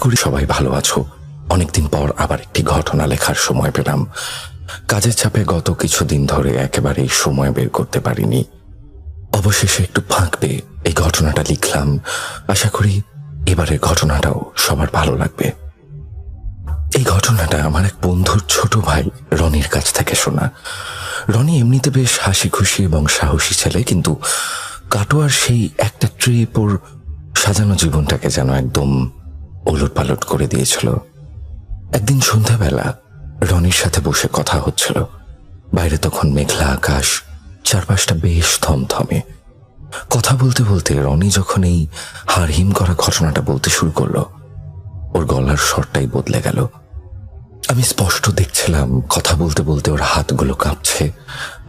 করি সবাই ভালো আছো। অনেকদিন পর আবার একটি ঘটনা লেখার সময় পেলাম। কাজের চাপে গত কিছুদিন ধরে একেবারেই সময় বের করতে পারিনি। অবশেষে একটু ফাঁক পেয়ে এই ঘটনাটা লিখলাম। আশা করি এবারের ঘটনাটাও সবার ভালো লাগবে। এই ঘটনাটা আমার এক বন্ধুর ছোট ভাই রনির কাছ থেকে শোনা। রনি এমনিতে বেশ হাসি খুশি এবং সাহসী ছেলে, কিন্তু কাটোয়ার সেই একটা ট্রিপ ওর সাজানো জীবনটাকে যেন একদম ওলট পালট করে দিয়েছিল। একদিন সন্ধ্যাবেলা রনির সাথে বসে কথা হচ্ছিল। বাইরে তখন মেঘলা আকাশ, চারপাশটা বেশ থমথমে। কথা বলতে বলতে রনি যখন এই হাড়হিম করা ঘটনাটা বলতে শুরু করলো, ওর গলার স্বরটাই বদলে গেল। আমি স্পষ্ট দেখছিলাম কথা বলতে বলতে ওর হাতগুলো কাঁপছে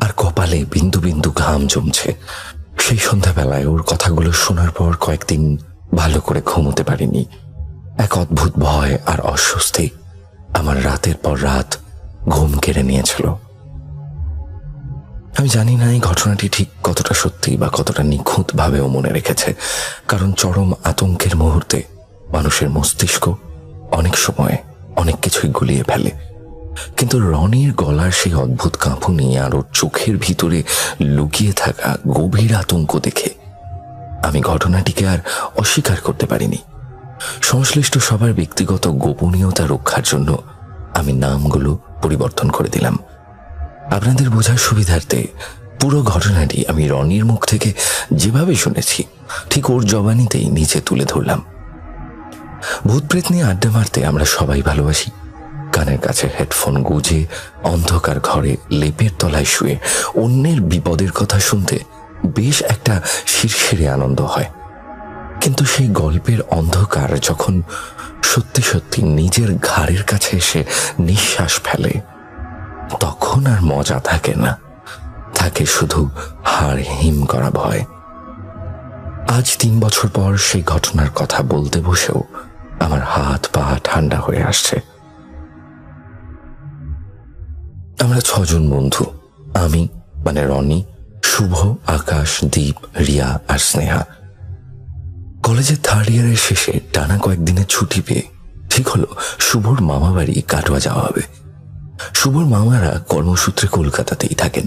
আর কপালে বিন্দু বিন্দু ঘাম জমছে। সেই সন্ধ্যাবেলায় ওর কথাগুলো শোনার পর কয়েকদিন ভালো করে ঘুমোতে পারিনি। এক অদ্ভুত ভয় আর অস্বস্তি আমার রাতের পর রাত ঘুম কেড়ে নিয়েছিল। আমি জানি না এই ঘটনাটি ঠিক কতটা সত্যি বা কতটা নিখুঁত ভাবেও মনে রেখেছে, কারণ চরম আতঙ্কের মুহূর্তে মানুষের মস্তিষ্ক অনেক সময় অনেক কিছুই গুলিয়ে ফেলে। কিন্তু রনির গলার সেই অদ্ভুত কাঁপুনি আর ওর চোখের ভিতরে লুকিয়ে থাকা গভীর আতঙ্ক দেখে আমি ঘটনাটিকে আর অস্বীকার করতে পারিনি। সংশ্লিষ্ট সবার ব্যক্তিগত গোপনীয়তা রক্ষার জন্য আমি নামগুলো পরিবর্তন করে দিলাম। আপনাদের বোঝার সুবিধার্থে পুরো ঘটনাটি আমি রনির মুখ থেকে যেভাবে শুনেছি ঠিক ওর জবানিতেই নিচে তুলে ধরলাম। ভূতপ্রেত নিয়ে আড্ডা মারতে আমরা সবাই ভালোবাসি। কানের কাছে হেডফোন গুজে অন্ধকার ঘরে লেপের তলায় শুয়ে অন্যের বিপদের কথা শুনতে বেশ একটা শিরশিরে আনন্দ হয়। কিন্তু সেই গল্পের অন্ধকার যখন সত্যি সত্যি নিজের ঘাড়ের কাছে এসে নিঃশ্বাস ফেলে, তখন আর মজা থাকে না, থাকে শুধু হাড় হিম করা ভয়। আজ 3 বছর পর সেই ঘটনার কথা বলতে বসেও আমার হাত পা ঠান্ডা হয়ে আসছে। আমরা 6 জন বন্ধু, আমি মানে রনি, শুভ, আকাশ, দীপ, রিয়া আর স্নেহা। কলেজের 3rd ইয়ারের শেষে টানা কয়েকদিনের ছুটি পেয়ে ঠিক হলো শুভর মামা বাড়ি কাটোয়া যাওয়া হবে। শুভর মামারা কর্মসূত্রে কলকাতাতেই থাকেন।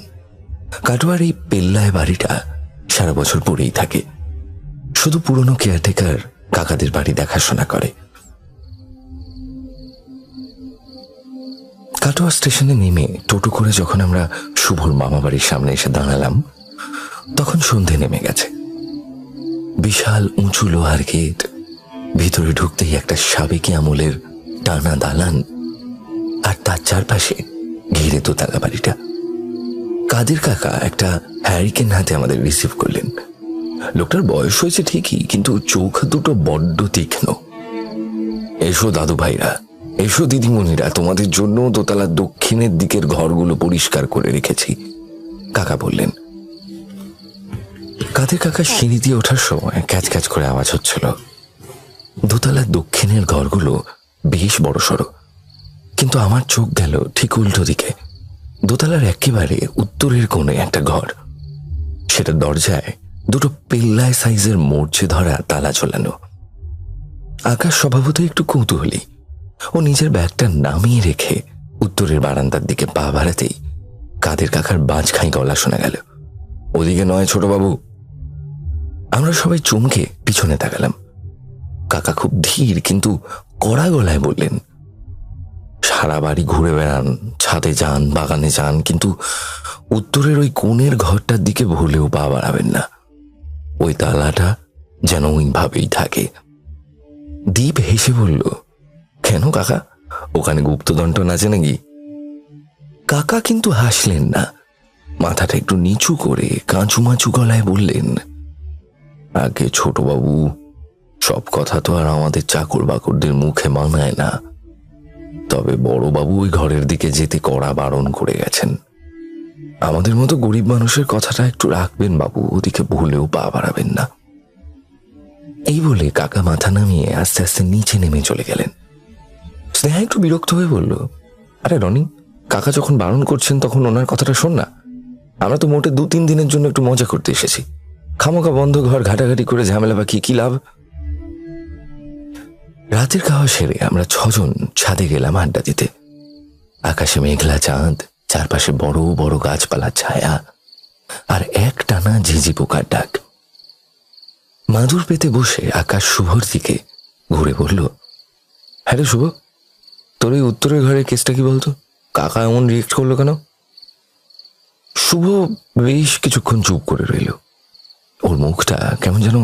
কাটোয়ার এই পেল্লায় বাড়িটা সারা বছর পড়েই থাকে। শুধু পুরনো কেয়ারটেকার কাকাদের বাড়ি দেখাশোনা করে। কাটোয়া স্টেশনে নেমে টোটো করে যখন আমরা শুভর মামা বাড়ির সামনে এসে দাঁড়ালাম, তখন সন্ধে নেমে গেছে। বিশাল উঁচু লোহার গেট, ভিতরে ঢুকতেই একটা সাবেকি আমলের টানা দালান, আর তার চারপাশে ঘিরে দোতলা বাড়িটা। কাদের কাকা একটা হ্যারিকেন হাতে আমাদের রিসিভ করলেন। লোকটার বয়স হয়েছে ঠিকই, কিন্তু চোখ দুটো বড্ড তীক্ষ্ণ। এসো দাদু ভাইরা, এসো দিদিমণিরা, তোমাদের জন্য দোতলার দক্ষিণের দিকের ঘরগুলো পরিষ্কার করে রেখেছি, কাকা বললেন। কাদের কাকা সিঁড়ি দিয়ে ওঠার সময় ক্যাচ ক্যাচ করে আওয়াজ হচ্ছিল। দোতলার দক্ষিণের ঘরগুলো বেশ বড়সড়, কিন্তু আমার চোখ গেল ঠিক উল্টো দিকে। দোতলার একেবারে উত্তরের কোণে একটা ঘর, সেটা দরজায় দুটো পেল্লায় সাইজের মরচে ধরা তালা ঝোলানো। আকাশ স্বভাবতই একটু কৌতূহলী। ও নিজের ব্যাগটা নামিয়ে রেখে উত্তরের বারান্দার দিকে পা বাড়াতেই কাদের কাকার বাজখাই গলা শোনা গেল, ওদিকে নয় ছোট বাবু। আমরা সবাই চমকে পিছনে তাকালাম। কাকা খুব ধীর কিন্তু কড়া গলায় বললেন, সারা বাড়ি ঘুরে বেড়ান, ছাদে যান, বাগানে যান, কিন্তু উত্তরের ওই কোণের ঘরটার দিকে ভুলেও পা বাড়াবেন না। ওই তালাটা যেন ওইভাবেই থাকে। দীপ হেসে বলল, কেন কাকা, ওখানে গুপ্তদণ্ড আছে নাকি? কাকা কিন্তু হাসলেন না, মাথাটা একটু নিচু করে কাঁচুমাচু গলায় বললেন, আগে ছোটবাবু, সব কথা তো আর আমাদের চাকর বাকরদের মুখে মানায় না, তবে বড়বাবু ওই ঘরের দিকে যেতে কড়া বারণ করে গেছেন। আমাদের মতো গরিব মানুষের কথাটা একটু রাখবেন বাবু, ওদিকে ভুলেও পা বাড়াবেন না। এই বলে কাকা মাথা নামিয়ে আস্তে আস্তে নিচে নেমে চলে গেলেন। স্নেহা একটু বিরক্ত হয়ে বলল, আরে রনি, কাকা যখন বারণ করছেন তখন ওনার কথাটা শোন না। আমরা তো মোটে 2-3 দিনের জন্য একটু মজা করতে এসেছি, খামোকা বন্ধ ঘর ঘাটাঘাটি করে ঝামেলা বা কি লাভ? রাতের খাওয়া সেরে আমরা 6 জন ছাদে গেলাম আড্ডা দিতে। আকাশে মেঘলা চাঁদ, চারপাশে বড় বড় গাছপালার ছায়া, আর এক টানা ঝিঝি পোকার ডাক। মাদুর পেতে বসে আকাশ শুভর দিকে ঘুরে বলল, হ্যাঁ রে শুভ, তোর এই উত্তরের ঘরের কেসটা কি বলতো? কাকা এমন রিয়েক্ট করলো কেন? শুভ বেশ কিছুক্ষণ চুপ করে রইল। ওর মুখটা কেমন যেন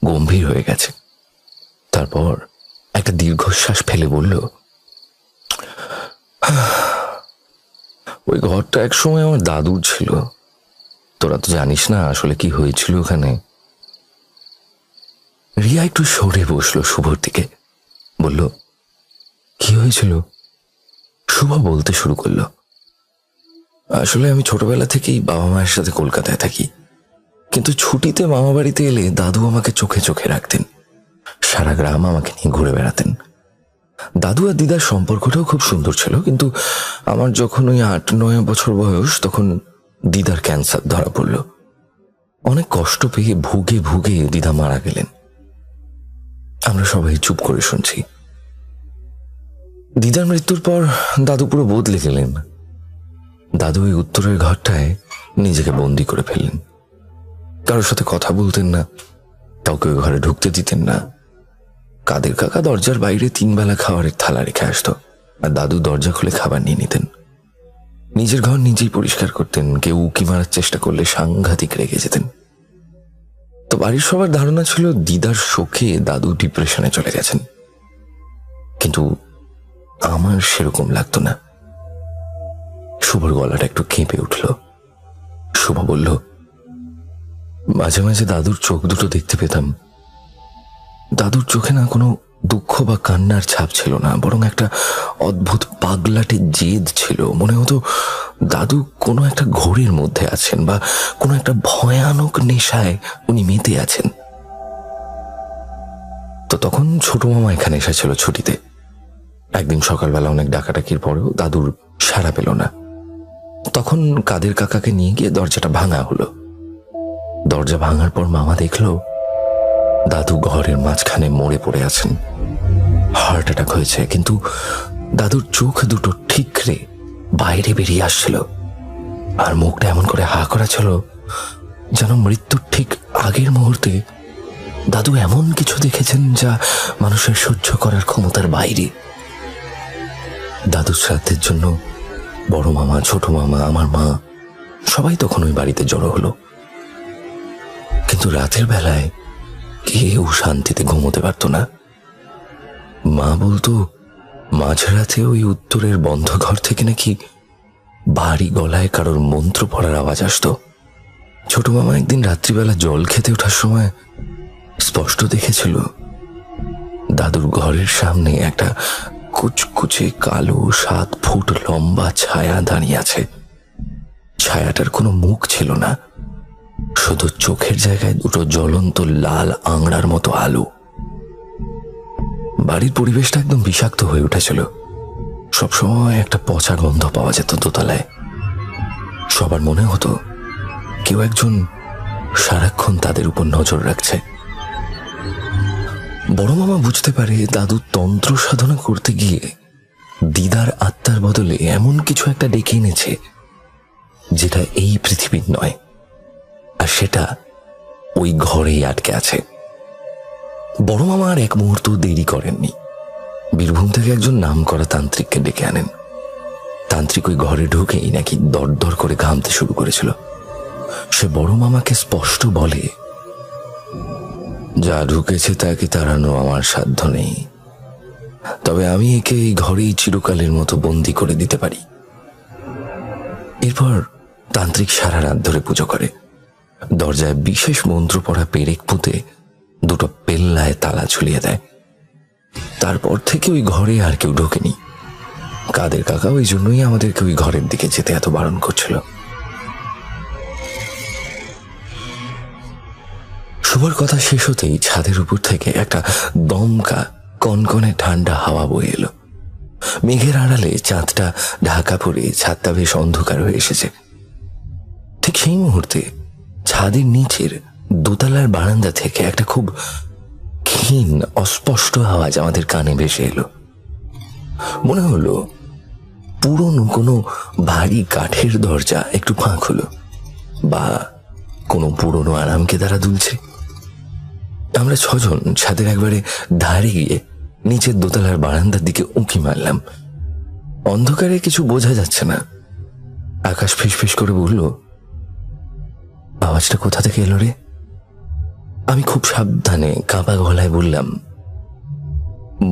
গম্ভীর হয়ে গেছে। তারপর একটা দীর্ঘশ্বাস ফেলে বলল, ওই ঘরটা একসময় আমার দাদুর ছিল। তোরা তো জানিস না আসলে কি হয়েছিল ওখানে। রিয়া একটু সরে বসলো শুভর দিকে, বলল, কি হয়েছিল? শুভ বলতে শুরু করলো, আসলে আমি ছোটবেলা থেকেই বাবা মায়ের সাথে কলকাতায় থাকি, কিন্তু ছুটিতে মামা বাড়িতে এলে দাদু আমাকে চোখে চোখে রাখতেন। সারা গ্রাম আমাকে নিয়ে ঘুরে বেড়াতেন। দাদু আর দিদার সম্পর্কটাও খুব সুন্দর ছিল, কিন্তু আমার যখন ওই 8-9 বছর বয়স, তখন দিদার ক্যান্সার ধরা পড়ল। অনেক কষ্ট পেয়ে ভুগে ভুগে দিদা মারা গেলেন। আমরা সবাই চুপ করে শুনছি। দিদার মৃত্যুর পর দাদু পুরো বদলে গেলেন। দাদু ওই উত্তরের ঘরটায় নিজেকে বন্দি করে ফেললেন। কারোর সাথে কথা বলতেন না, কাউকে ওই ঘরে ঢুকতে দিতেন না। কাদের কাকা দরজার বাইরে 3 বেলা খাবারের থালা রেখে আসতো, আর দাদু দরজা খুলে খাবার নিয়ে নিতেন। নিজের ঘর নিজেই পরিষ্কার করতেন। কেউ উকি মারার চেষ্টা করলে সাংঘাতিক রেগে যেতেন। তো বাড়ির সবার ধারণা ছিল দিদার শোকে দাদু ডিপ্রেশনে চলে গেছেন, কিন্তু আমার সেরকম লাগতো না। শুভর গলাটা একটু কেঁপে উঠল। শুভ বলল, মাঝে মাঝে দাদুর চোখ দুটো দেখতে পেতাম। দাদুর চোখে না কোনো দুঃখ বা কান্নার ছাপ ছিল না, বরং একটা অদ্ভুত পাগলাটে জেদ ছিল। মনে হতো দাদু কোনো একটা ঘোরের মধ্যে আছেন, বা কোনো একটা ভয়ানক নেশায় উনি মেতে আছেন। তো তখন ছোট মামা এখানে এসেছিল ছুটিতে। একদিন সকালবেলা অনেক ডাকাডাকির পরেও দাদুর সাড়া পেল না। তখন কাদের কাকাকে নিয়ে গিয়ে দরজাটা ভাঙা হলো। দরজা ভাঙার পর মামা দেখলো দাদু ঘরের মাঝখানে মরে পড়ে আছেন। হার্ট অ্যাটাক হয়েছে, কিন্তু দাদুর চোখ দুটো ঠিকরে বাইরে বেরিয়ে আসছিল, আর মুখটা এমন করে হা করা ছিল যেন মৃত্যুর ঠিক আগের মুহূর্তে দাদু এমন কিছু দেখেছেন যা মানুষের সহ্য করার ক্ষমতার বাইরে। দাদুর শ্রাদ্ধের জন্য বড় মামা, ছোট মামা, আমার মা সবাই তখন ওই বাড়িতে জড়ো হলো। কিন্তু রাতের বেলায় কেউ শান্তিতে ঘুমোতে পারত না। মা বলতো মাঝরাতে ওই উত্তরের বন্ধ ঘর থেকে নাকি বাড়ি গলায় কারোর মন্ত্র পড়ার আওয়াজ আসতো। ছোট মামা একদিন রাত্রিবেলা জল খেতে ওঠার সময় স্পষ্ট দেখেছিল দাদুর ঘরের সামনে একটা কুচকুচে কালো 7 ফুট লম্বা ছায়া দাঁড়িয়ে আছে। ছায়াটার কোনো মুখ ছিল না, শুধু চোখের জায়গায় দুটো জ্বলন্ত লাল আংড়ার মতো আলো। বাড়ির পরিবেশটা একদম বিষাক্ত হয়ে উঠেছিল। সবসময় একটা পচা গন্ধ পাওয়া যেত দোতলায়। সবার মনে হতো কেউ একজন সারাক্ষণ তাদের উপর নজর রাখছে। বড় মামা বুঝতে পারে দাদু তন্ত্র সাধনা করতে গিয়ে দিদার আত্মার বদলে এমন কিছু একটা ডেকে এনেছে যেটা এই পৃথিবীর নয়, আর সেটা ওই ঘরেই আটকে আছে। বড় মামা আর এক মুহূর্ত দেরি করেননি। বীরভূম থেকে একজন নামকরা তান্ত্রিককে ডেকে আনেন। তান্ত্রিক ওই ঘরে ঢুকেই নাকি দরদর করে ঘামতে শুরু করেছিল। সে বড় মামাকে স্পষ্ট বলে, যা ঢুকেছে তাকে তাড়ানো আমার সাধ্য নেই, তবে আমি একে এই ঘরেই চিরকালের মতো বন্দি করে দিতে পারি। এরপর তান্ত্রিক সারা রাত ধরে পুজো করে। দরজায় বিশেষ মন্ত্র পড়া পেরেক পুঁতে দুটো পেল্লায় তালা ঝুলিয়ে দেয়। তারপর থেকে ওই ঘরে আর কেউ ঢোকেনি। কাদের কাকা ওই জন্যই আমাদেরকে ওই ঘরের দিকে যেতে এত বারণ করছিল। শুভর কথা শেষ হতেই ছাদের উপর থেকে একটা দমকা কনকনে ঠান্ডা হাওয়া বয়ে এলো। মেঘের আড়ালে চাঁদটা ঢাকা পড়ে ছাদটা বেশ অন্ধকার হয়ে এসেছে। ঠিক সেই মুহূর্তে ছাদের নিচের দোতলার বারান্দা থেকে একটা খুব ক্ষীণ অস্পষ্ট আওয়াজ আমাদের কানে ভেসে এলো। মনে হলো পুরনো কোনো ভারী কাঠের দরজা একটু ফাঁক হলো, বা কোনো পুরনো আরামকে তারা দুলছে। আমরা ছজন ছাদের একবারে ধারে গিয়ে নিচের দোতলার বারান্দার দিকে উঁকি মারলাম। অন্ধকারে কিছু বোঝা যাচ্ছে না। আকাশ ফিসফিস করে বলল, আওয়াজটা কোথা থেকে এলো রে? আমি খুব সাবধানে কাঁপা গলায় বললাম,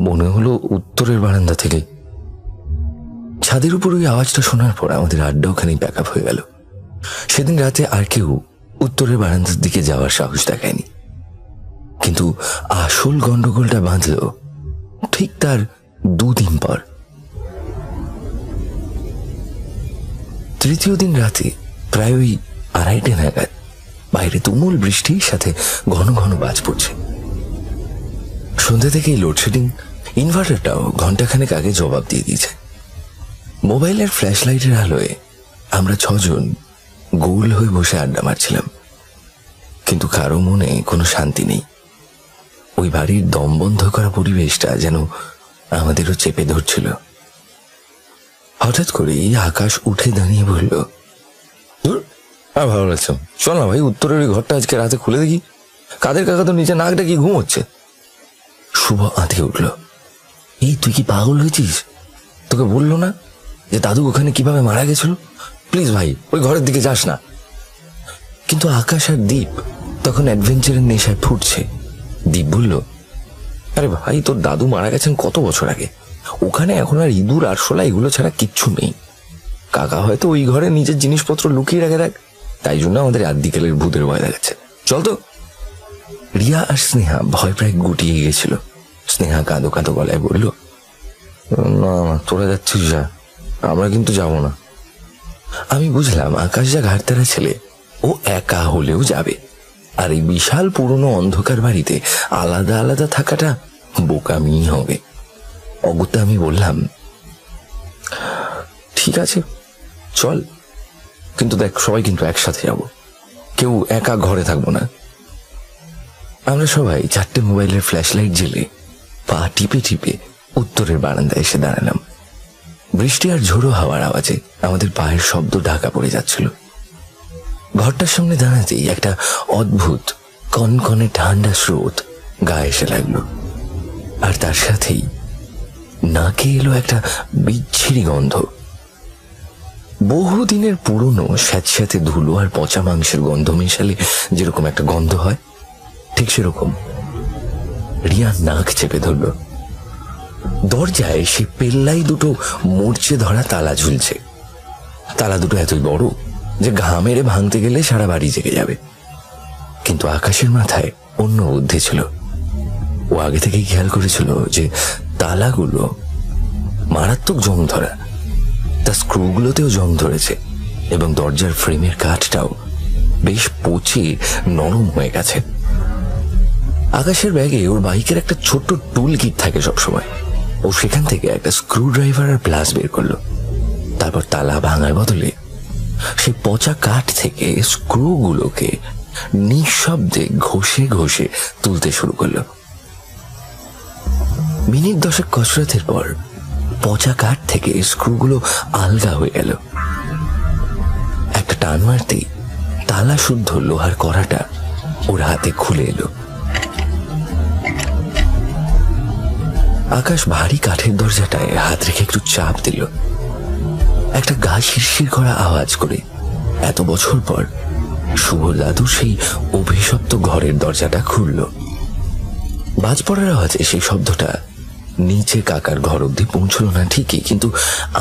মনে হলো উত্তরের বারান্দা থেকে। ছাদের উপর ওই আওয়াজটা শোনার পর আমাদের আড্ডাও খানিক ব্যাকআপ হয়ে গেল। সেদিন রাতে আর কেউ উত্তরের বারান্দার দিকে যাওয়ার সাহস দেখায়নি। কিন্তু আসল গন্ডগোলটা বাঁধল ঠিক তার 2 দিন পর। তৃতীয় দিন রাতে প্রায় ওই 2:30 নাগাদ বাইরে তুমুল বৃষ্টির সাথে ঘন ঘন বাজ পড়ছে। সন্ধ্যা থেকেই লোডশেডিং, ইনভার্টারটাও ঘন্টাখানেক আগে জবাব দিয়ে দিয়েছে। মোবাইলের ফ্ল্যাশ লাইটের আলোয় আমরা 6 জন গোল হয়ে বসে আড্ডা মারছিলাম, কিন্তু কারো মনে কোনো শান্তি নেই। ওই বাড়ির দম বন্ধ করা পরিবেশটা যেন আমাদেরও চেপে ধরছিল। হঠাৎ করেই আকাশ উঠে দাঁড়িয়ে বলল, ভালো লাগছে, চল না ভাই উত্তরের ওই ঘরটা আজকে রাতে খুলে দেখি। কাদের কাকা তো নিচে নাক ডাকি ঘুমোচ্ছে। শুভ আঁতকে উঠল, এই তুই কি পাগল হয়েছিস? তোকে বললো না যে দাদু ওখানে কিভাবে মারা গেছিল? প্লিজ ভাই ওই ঘরের দিকে যাস না। কিন্তু আকাশ আর দীপ তখন অ্যাডভেঞ্চারের নেশায় ফুটছে। দীপ বলল, আরে ভাই তোর দাদু মারা গেছেন কত বছর আগে, ওখানে এখন আর ইঁদুর আরশোলা এগুলো ছাড়া কিচ্ছু নেই। কাকা হয়তো ওই ঘরে নিজের জিনিসপত্র লুকিয়ে রাখে, দেখ তাই জন্য আমাদের আদিকালের ভূতের ভয় দেখাচ্ছে। চল তো। রিয়া আর স্নেহা ভয় প্রায় গুটিয়ে গেছিল। স্নেহা কাঁদো কাঁদো গলায় বলল, না তোরা যাচ্ছিস যা, আমরা কিন্তু যাব না। আমি বুঝলাম আকাশ যা ঘাটতারা ছেলে, ও একা হলেও যাবে, আর এই বিশাল পুরনো অন্ধকার বাড়িতে আলাদা আলাদা থাকাটা বোকামি হবে। অগত্যা আমি বললাম, ঠিক আছে চল, কিন্তু দেখ সবাই কিন্তু একসাথে যাব, কেউ একা ঘরে থাকবো না। আমরা সবাই 4টে মোবাইলের ফ্ল্যাশ লাইট জ্বেলে পা টিপে টিপে উত্তরের বারান্দায় এসে দাঁড়ালাম। বৃষ্টি আর ঝোড়ো হাওয়ার আওয়াজে আমাদের পায়ের শব্দ ঢাকা পড়ে যাচ্ছিল। ঘরটার সামনে দাঁড়াতেই একটা অদ্ভুত কনকনে ঠান্ডা স্রোত গায়ে এসে লাগলো, আর তার সাথেই নাকে এলো একটা বিচ্ছিরি গন্ধ। বহুদিনের পুরনো স্যাঁতস্যাঁতে ধুলো আর পচা মাংসের গন্ধ মেশালে যেরকম একটা গন্ধ হয়, ঠিক সেরকম। রিয়া নাক চেপে ধরল। দরজায় সে পেল্লাই দুটো মরচে ধরা তালা ঝুলছে। তালা দুটো এতই বড় যে ঘা মেরে ভাঙতে গেলে সারা বাড়ি জেগে যাবে। কিন্তু আকাশের মাথায় অন্য বুদ্ধি ছিল। ও আগে থেকেই খেয়াল করেছিল যে তালাগুলো মারাত্মক জং ধরা, তার স্ক্রুগুলোতেও জং ধরেছে, এবং দরজার ফ্রেমের কাঠটাও বেশ পচে নরম হয়ে গেছে। আকাশের ব্যাগে ওর বাইকের একটা ছোট্ট টুল কিট থাকে সবসময়। ও সেখান থেকে একটা স্ক্রু ড্রাইভার আর প্লাস বের করলো। তারপর তালা ভাঙার বদলে সে পচা কাঠ থেকে স্ক্রুগুলোকে নিঃশব্দে ঘষে ঘষে তুলতে শুরু করলো। মিনিট 10 কসরতের পর পচা কাঠ থেকে স্ক্রুগুলো আলগা হয়ে গেল। একটা টান মারতেই তালা শুদ্ধ লোহার কড়াটা ওর হাতে খুলে এলো। আকাশ ভারী কাঠের দরজাটায় হাত রেখে একটু চাপ দিল। একটা গা শিরশির করা আওয়াজ করে এত বছর পর শুভ দাদু সেই অভিশপ্ত ঘরের দরজাটা খুলল। বাজ পড়ার আওয়াজে সেই শব্দটা নিচে কাকার ঘর অব্দি পৌঁছল না ঠিকই, কিন্তু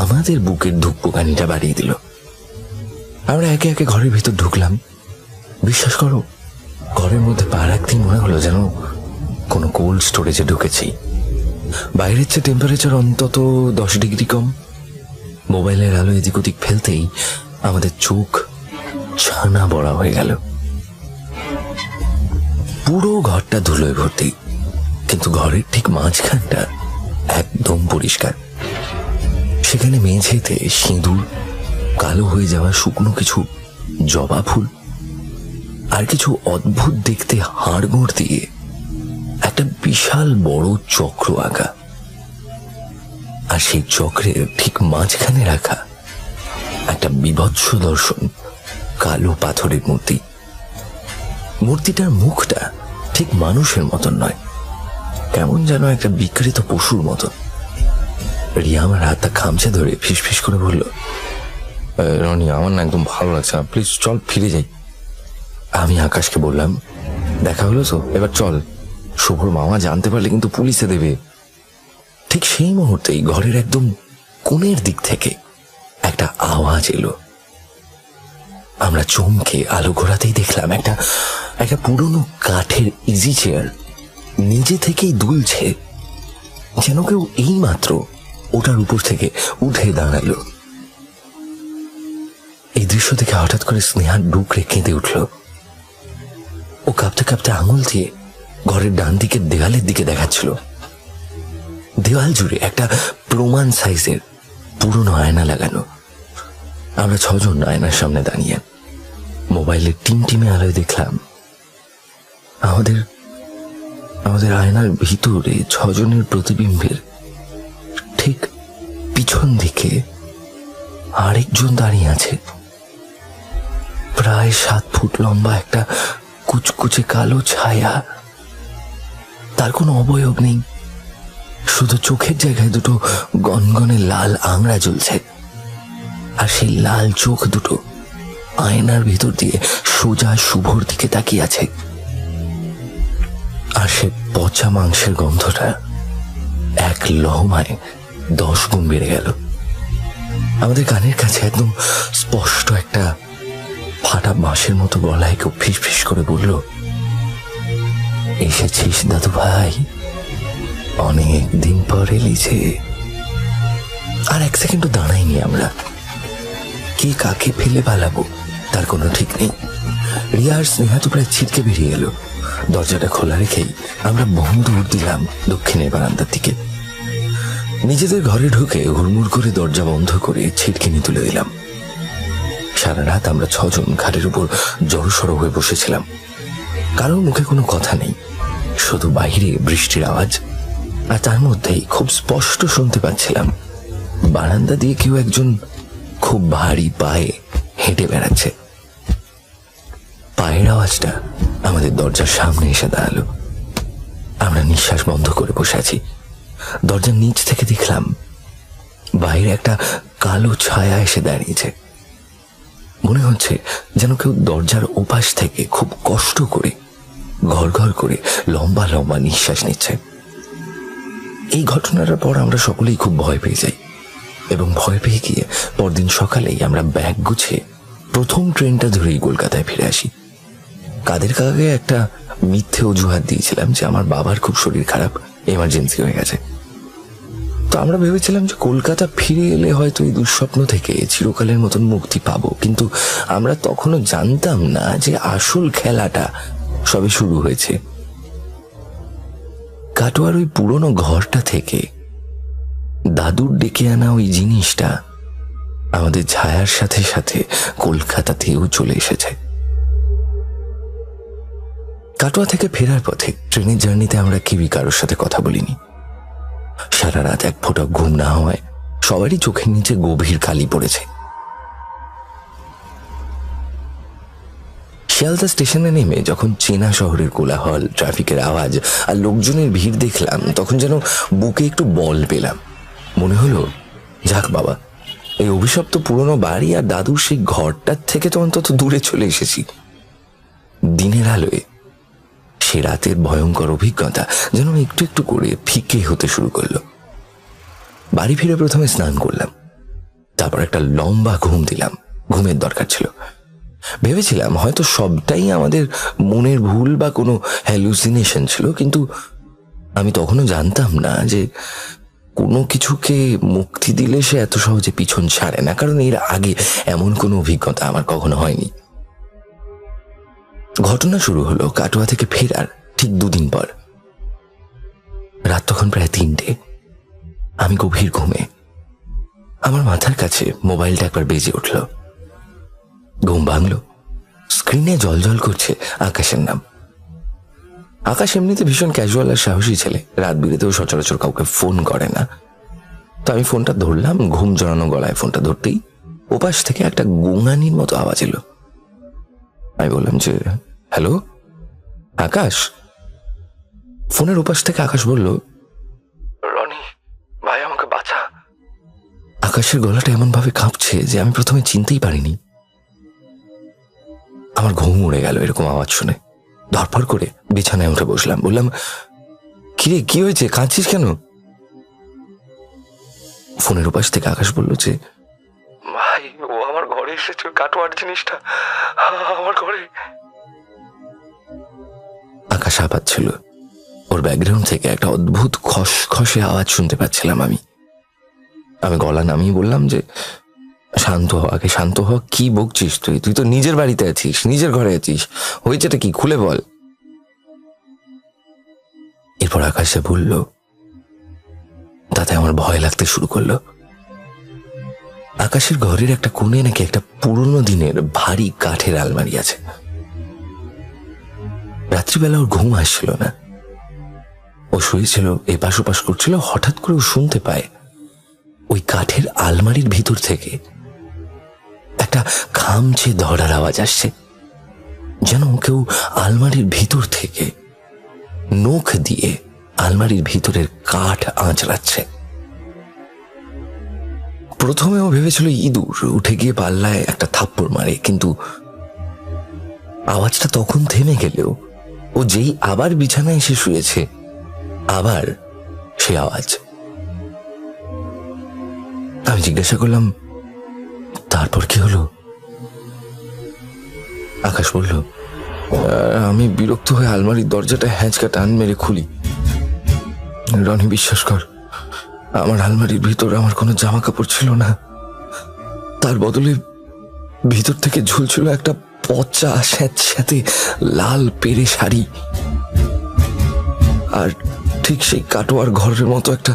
আমাদের বুকের ধুকপুকানিটা বাড়িয়ে দিল। আমরা একে একে ঘরের ভিতর ঢুকলাম। বিশ্বাস করো, ঘরের মধ্যে পা রাখতেই মনে হলো যেন কোনো কোল্ড স্টোরেজে ঢুকেছি। বাইরের চেয়ে টেম্পারেচার অন্তত 10 ডিগ্রি কম। মোবাইলের আলো এদিক ওদিক ফেলতেই আমাদের চোখ ছানা বড়া হয়ে গেল। পুরো ঘরটা ধুলোয় ভর্তি, কিন্তু ঘরের ঠিক মাঝখানটা একদম পরিষ্কার। সেখানে মেঝেতে সিঁদুর, কালো হয়ে যাওয়া শুকনো কিছু জবা ফুল আর কিছু অদ্ভুত দেখতে হাড়গোড় দিয়ে একটা বিশাল বড় চক্র আঁকা, আর সেই চক্রের ঠিক মাঝখানে রাখা একটা বীভৎস দর্শন কালো পাথরের মূর্তি। মূর্তিটার মুখটা ঠিক মানুষের মতন নয়, কেমন যেন একটা বিকৃত পশুর মতন। রিয়া আমার হাতটা খামচে ধরে ফিসফিস করে বলল, রনি, আমার না একদম ভালো লাগছে না, প্লিজ চল ফিরে যাই। আমি আকাশকে বললাম, দেখা হলো তো, এবার চল, শুভর মামা জানতে পারলে কিন্তু পুলিশে দেবে। ঠিক সেই মুহূর্তেই ঘরের একদম কোণের দিক থেকে একটা আওয়াজ এলো। আমরা চমকে আলো ঘোরাতেই দেখলাম একটা পুরনো কাঠের ইজি চেয়ার নিজে থেকেই দুলছে, যেন কেউ এই মাত্র ওটার উপর থেকে উঠে দাঁড়ালো। এই দৃশ্য দেখে হঠাৎ করে স্নেহা ডুকরে কেঁদে উঠল। ও কাঁপতে কাঁপতে আঙুল দিয়ে ঘরের ডান দিকের দেওয়ালের দিকে দেখাচ্ছিল। দেওয়াল জুড়ে একটা প্রমাণ সাইজের পুরনো আয়না লাগানো। আমরা 6 জন আয়নার সামনে দাঁড়িয়ে মোবাইলের টিমটিমে আলোয় দেখলাম আমাদের আয়নার ভিতরে 6 জনের প্রতিবিম্বের ঠিক পিছন দিকে আরেকজন দাঁড়িয়ে আছে। প্রায় 7 ফুট লম্বা একটা কুচকুচে কালো ছায়া। তার কোনো অবয়ব নেই, শুধু চোখের জায়গায় দুটো গনগনে লাল আংড়া জ্বলছে, আর সেই লাল চোখ দুটো আয়নার ভিতর দিয়ে সোজা শুভর দিকে তাকিয়ে আছে। আর সে পচা মাংসের গন্ধটা এক লহমায় 10 গুণ বেড়ে গেল। আমাদের কানের কাছে একদম স্পষ্ট একটা ফাটা বাঁশের মতো গলায় কেউ ফিস ফিস করে বলল, এসেছিস দাদু ভাই, অনেক দিন পর এলিছে। আর 1 সেকেন্ডও দাঁড়াইনি আমরা। কে কাকে ফেলে পালাবো তার কোনো ঠিক নেই। রিয়া আর স্নেহা তো প্রায় ছিটকে বেরিয়ে এলো। দরজাটা খোলা রেখেই আমরা বহু দূর দিলাম দক্ষিণের বারান্দার দিকে। নিজেদের ঘরে ঢুকে হুড়মুড় করে দরজা বন্ধ করে ছিটকিনি তুলে দিলাম। সারা রাত আমরা 6 জন ঘাড়ের উপর জড়সড় হয়ে বসেছিলাম। কারোর মুখে কোনো কথা নেই, শুধু বাইরে বৃষ্টির আওয়াজ। আর তার মধ্যেই খুব স্পষ্ট শুনতে পাচ্ছিলাম বারান্দা দিয়ে কেউ একজন খুব ভারী পায়ে হেঁটে বেড়াচ্ছে। পায়ের আওয়াজটা আমাদের দরজার সামনে এসে দাঁড়ালো। আমরা নিঃশ্বাস বন্ধ করে বসে আছি। দরজার নিচ থেকে দেখলাম বাইরে একটা কালো ছায়া এসে দাঁড়িয়েছে। মনে হচ্ছে যেন কেউ দরজার ওপাশ থেকে খুব কষ্ট করে ঘর ঘর করে লম্বা লম্বা নিঃশ্বাস নিচ্ছে। এই ঘটনাটার পর আমরা সকলেই খুব ভয় পেয়ে যাই, এবং ভয় পেয়ে গিয়ে পরদিন সকালেই আমরা ব্যাগ গুছিয়ে প্রথম ট্রেনটা ধরেই কলকাতায় ফিরে আসি। কাদের কাকাকে একটা মিথ্যে অজুহাত দিয়েছিলাম যে আমার বাবার খুব শরীর খারাপ, এমার্জেন্সি হয়ে গেছে। তো আমরা ভেবেছিলাম যে কলকাতা ফিরে এলে হয়তো এই দুঃস্বপ্ন থেকে চিরকালের মতন মুক্তি পাবো, কিন্তু আমরা তখনও জানতাম না যে আসল খেলাটা সবে শুরু হয়েছে। কাটোয়ার ওই পুরনো ঘরটা থেকে দাদুর ডেকে আনা ওই জিনিসটা আমাদের ছায়ার সাথে সাথে কলকাতাতেও চলে এসেছে। কাটোয়া থেকে ফেরার পথে ট্রেনের জার্নিতে আমরা কেউই কারোর সাথে কথা বলিনি। সারা রাত এক ফোঁটা ঘুম না হওয়ায় সবারই চোখের নিচে গভীর কালি পড়েছে। শিয়ালদা স্টেশনে নেমে যখন চেনা শহরের কোলাহল, ট্রাফিকের আওয়াজ আর লোকজনের ভিড় দেখলাম, তখন যেন বুকে একটু বল পেলাম। মনে হলো, যাক বাবা, এই অভিশপ্ত পুরনো বাড়ি আর দাদুর সেই ঘরটার থেকে তো অন্তত দূরে চলে এসেছি। দিনের আলোয় সে রাতের ভয়ঙ্কর অভিজ্ঞতা যেন একটু একটু করে ফিকে হতে শুরু করলো। বাড়ি ফিরে প্রথমে স্নান করলাম, তারপর একটা লম্বা ঘুম দিলাম। ঘুমের দরকার ছিল। ভেবেছিলাম হয়তো সবটাই আমাদের মনের ভুল বা কোনো হ্যালুসিনেশন ছিল, কিন্তু আমি তখনও জানতাম না যে কোনো কিছুকে মুক্তি দিলে সে এত সহজে পিছন ছাড়ে না, কারণ এর আগে এমন কোনো অভিজ্ঞতা আমার কখনো হয়নি। ঘটনা শুরু হলো কাটোয়া থেকে ফেরার ঠিক 2 দিন পর। রাত তখন প্রায় 3টে। আমি গভীর ঘুমে। আমার মাথার কাছে মোবাইলটা একবার বেজে উঠল। ঘুম ভাঙল। স্ক্রিনে জ্বলজ্বল করছে আকাশের নাম। আকাশ এমনিতে ভীষণ ক্যাজুয়াল আর সাহসী ছেলে, রাত বিরেতেও সচরাচর কাউকে ফোন করে না। তো আমি ফোনটা ধরলাম, ঘুম জড়ানো গলায় ফোনটা ধরতেই ওপাশ থেকে একটা গোঙানির মতো আওয়াজ এলো। আমি বললাম যে হ্যালো আকাশ। ফোনের ওপাশ থেকে আকাশ বলল, রনি ভাই আমাকে বাঁচা। আকাশের গলাটা এমন ভাবে কাঁপছে যে আমি প্রথমে চিনতেই পারিনি। আমার ঘুম উড়ে গেল এরকম আওয়াজ শুনে। ধরফর করে বিছানায় উঠে বসলাম। বললাম, কিরে কি হয়েছে, কাঁদছিস কেন? ফোনের ওপাশ থেকে আকাশ বলল যে, ভাই ও আমার ঘরে এসেছে, কাটোয়ার জিনিসটা আমার ঘরে। আকাশ হাঁপাচ্ছিল। ওর ব্যাকগ্রাউন্ড থেকে একটা অদ্ভুত খসখসে আওয়াজ শুনতে পাচ্ছিলাম আমি। গলা নামিয়ে বললাম যে, শান্ত হ আগে, শান্ত হ। কি বকছিস তুই? তুই তো নিজের বাড়িতে আছিস, নিজের ঘরে আছিস, হয়েছেটা কি খুলে বল। এরপর আকাশে বলল, তাতে আমার ভয় লাগতে শুরু করলো। আকাশের ঘরের একটা কোণে নাকি একটা পুরনো দিনের ভারী কাঠের আলমারি আছে। রাত্রিবেলা ওর ঘুম আসছিল না। ও শুয়েছিল, এপাশ ওপাশ করছিল। হঠাৎ করে ও শুনতে পায় ওই কাঠের আলমারির ভিতর থেকে একটা খামচে ধরার আওয়াজ আসছে, যেন কেউ আলমারির ভিতর থেকে নখ দিয়ে আলমারির ভিতরের কাঠ আঁচড়াচ্ছে। প্রথমে ও ভেবেছিল ইঁদুর, উঠে গিয়ে পাল্লায় একটা থাপ্পড় মারে, কিন্তু আওয়াজটা তখন থেমে গেলেও ও যেই আবার বিছানায় এসে শুয়েছে, আবার সে আওয়াজ। আমি জিজ্ঞাসা করলাম, তারপর কি হলো? আকাশ বলল, আমি বিরক্ত হয়ে আলমারির দরজাটা হ্যাঁচকা টান মেরে খুলি। রনি বিশ্বাস কর, আমার আলমারির ভিতর আমার কোনো জামা কাপড় ছিল না। তার বদলে ভিতর থেকে ঝুলছিল একটা পচা স্যাঁতস্যাঁতে লাল পেরে শাড়ি, আর ঠিক সেই কাটোয়ার ঘরের মতো একটা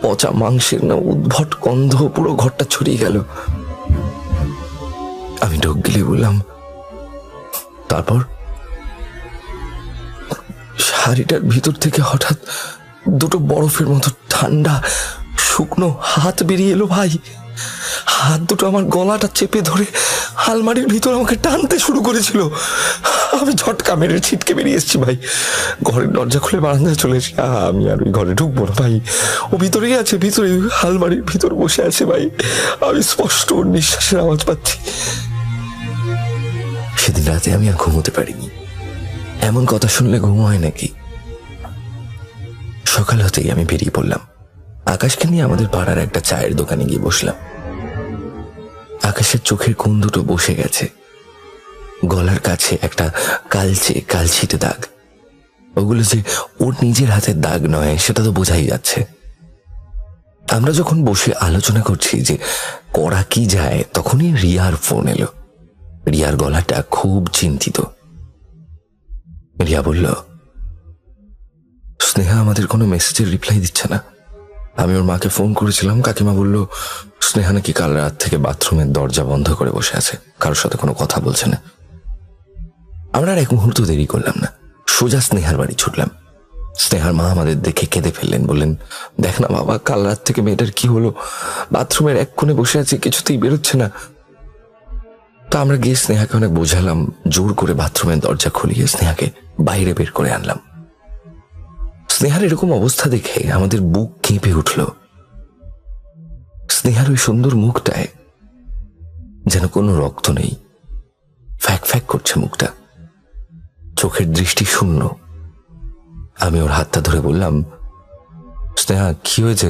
পচা মাংসের না উদ্ভট গন্ধ পুরো ঘরটা ছড়িয়ে গেল। আমি ঢোক গিলে বললাম, তারপর? শাড়িটার ভিতর থেকে হঠাৎ দুটো বরফের মতো ঠান্ডা শুকনো হাত বেরিয়ে এলো ভাই। হাত দুটো আমার গলাটা চেপে ধরে আলমারির ভিতর আমাকে টানতে শুরু করেছিল। আমি ঝটকা মেরে ছিটকে বেরিয়ে এসেছি ভাই। ঘরের দরজা খুলে বারান্দায় চলে এসেছি। আমি আর ওই ঘরে ঢুকবো না ভাই। ও ভিতরেই আছে, ভিতরে আলমারির ভিতর বসে আছে ভাই। আমি স্পষ্ট ওর নিঃশ্বাসের আওয়াজ পাচ্ছি। সেদিন রাতে আমি আর ঘুমোতে পারিনি। এমন কথা শুনলে ঘুম হয় নাকি? সকাল হতেই আমি বেরিয়ে পড়লাম। আকাশকে নিয়ে আমাদের পাড়ার একটা চায়ের দোকানে গিয়ে বসলাম। আকাশের চোখের কোণ দুটো বসে গেছে, গলার কাছে একটা কালছিটে দাগ। ওগুলো যে ওর নিজের হাতের দাগ নয় সেটা তো বোঝাই যাচ্ছে। আমরা যখন বসে আলোচনা করছি যে করা কি যায়, তখনই রিয়ার ফোন এলো। রিয়ার গলাটা খুব চিন্তিত। রিয়া বলল, স্নেহা আমাদের কোনো মেসেজের রিপ্লাই দিচ্ছে না। আমি ওর মাকে ফোন করেছিলাম, কাকিমা বলল স্নেহা নাকি কাল রাত থেকে বাথরুমের দরজা বন্ধ করে বসে আছে, কারোর সাথে কোনো কথা বলছে না। আমরা আর এক মুহূর্ত দেরি করলাম না, সোজা স্নেহার বাড়ি ছুটলাম। স্নেহার মা আমাদের দেখে কেঁদে ফেললেন, বললেন, দেখ না বাবা, কাল রাত থেকে মেয়েটার কি হলো, বাথরুমের এক কোণে বসে আছে, কিছুতেই বেরোচ্ছে না। তো আমরা গিয়ে স্নেহাকে অনেক বোঝালাম, জোর করে বাথরুমের দরজা খুলিয়ে স্নেহাকে বাইরে বের করে আনলাম। স্নেহার এরকম অবস্থা দেখে আমাদের বুক কেঁপে উঠল। স্নেহার ওই সুন্দর মুখটায় যেন কোনো রক্ত নেই, ফ্যাক ফ্যাক করছে মুখটা, চোখের দৃষ্টি শূন্য। আমি ওর হাতটা ধরে বললাম, স্নেহা কি হয়েছে,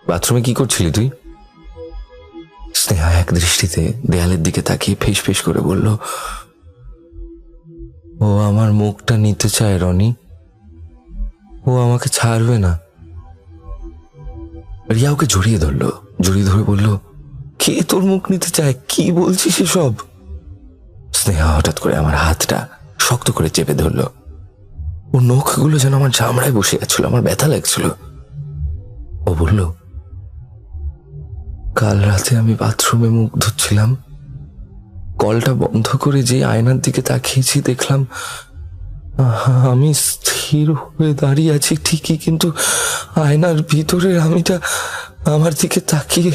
বাথরুমে কি করছিলি তুই? স্নেহা এক দৃষ্টিতে দেয়ালের দিকে তাকিয়ে ফেস ফেস করে বলল, ও আমার মুখটা নিতে চায় রনি, ও আমাকে ছাড়বে না। রিয়া ওকে জড়িয়ে ধরল, জড়িয়ে ধরে বলল, কে তোর মুখ নিতে চায়, কি বলছিস এসব? স্নেহা হঠাৎ করে আমার হাতটা শক্ত করে চেপে ধরল। ওর নখগুলো যেন আমার চামড়ায় বসে যাচ্ছিল, আমার ব্যথা লাগছিল। ও বলল, কাল রাতে আমি বাথরুমে মুখ ধুচ্ছিলাম, কলটা বন্ধ করে যে আয়নার দিকে তাকিয়েছি দেখলাম আমি স্থির হয়ে দাঁড়িয়ে আছি ঠিকই, কিন্তু আয়নার ভিতরের আমিটা আমার দিকে তাকিয়ে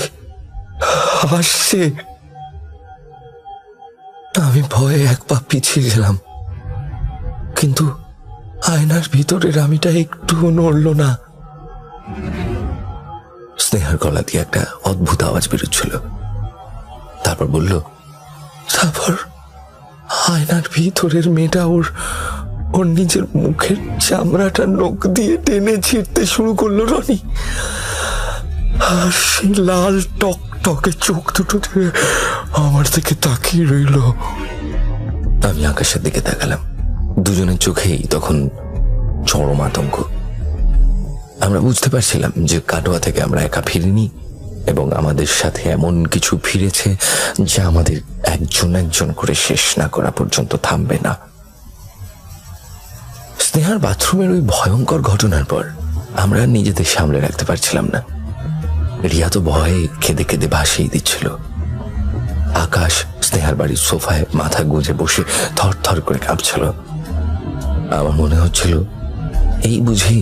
হাসছে। আমি ভয়ে এক পা পিছিয়ে গেলাম, কিন্তু আয়নার ভিতরের আমিটা একটু নড়ল না। স্নেহার গলা দিয়ে একটা অদ্ভুত আওয়াজ বেরোচ্ছিল, তারপর বলল, তারপর আয়নার ভিতরের মেয়েটা ওর নিজের মুখের চামড়াটা নখ দিয়ে টেনে ছিঁড়তে শুরু করলো রনি। আর সেই লাল টক টকে চোখ দুটো দিয়ে আমার দিকে তাকিয়ে রইল। আমি আকাশের দিকে তাকালাম। দুজনের চোখেই তখন চরম আতঙ্ক। আমরা বুঝতে পারছিলাম যে কাটোয়া থেকে আমরা একা ফিরিনি, এবং আমাদের সাথে এমন কিছু ফিরেছে যা আমাদের একজন একজন করে শেষ না করা পর্যন্ত থামবে না। স্নেহার বাথরুমের ওই ভয়ঙ্কর ঘটনার পর আমরা নিজেদের সামলে রাখতে পারছিলাম না। রিয়া তো ভয়ে কেঁদে কেঁদে ভাসিয়ে দিচ্ছিল। আকাশ স্নেহার বাড়ির সোফায় মাথা গুঁজে বসে থর থর করে কাঁপছিল। আমার মনে হচ্ছিল এই বুঝি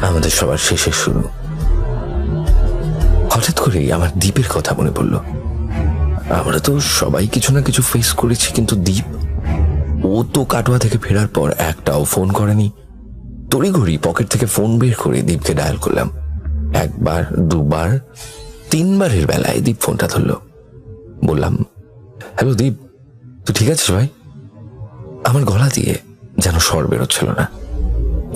আমাদের সবার শেষের শুরু। হঠাৎ করেই আমার দ্বীপের কথা মনে পড়ল। আমরা তো সবাই কিছু না কিছু ফেস করেছি, কিন্তু দ্বীপ, ও তো কাটোয়া থেকে ফেরার পর একটাও ফোন করেনি। তড়িঘড়ি পকেট থেকে ফোন বের করে দ্বীপকে ডায়াল করলাম। একবার, দুবার, তিনবারের বেলায় দ্বীপ ফোনটা ধরল। বললাম, হ্যালো দ্বীপ, তুই ঠিক আছিস ভাই? আমার গলা দিয়ে যেন স্বর বেরোচ্ছিল না।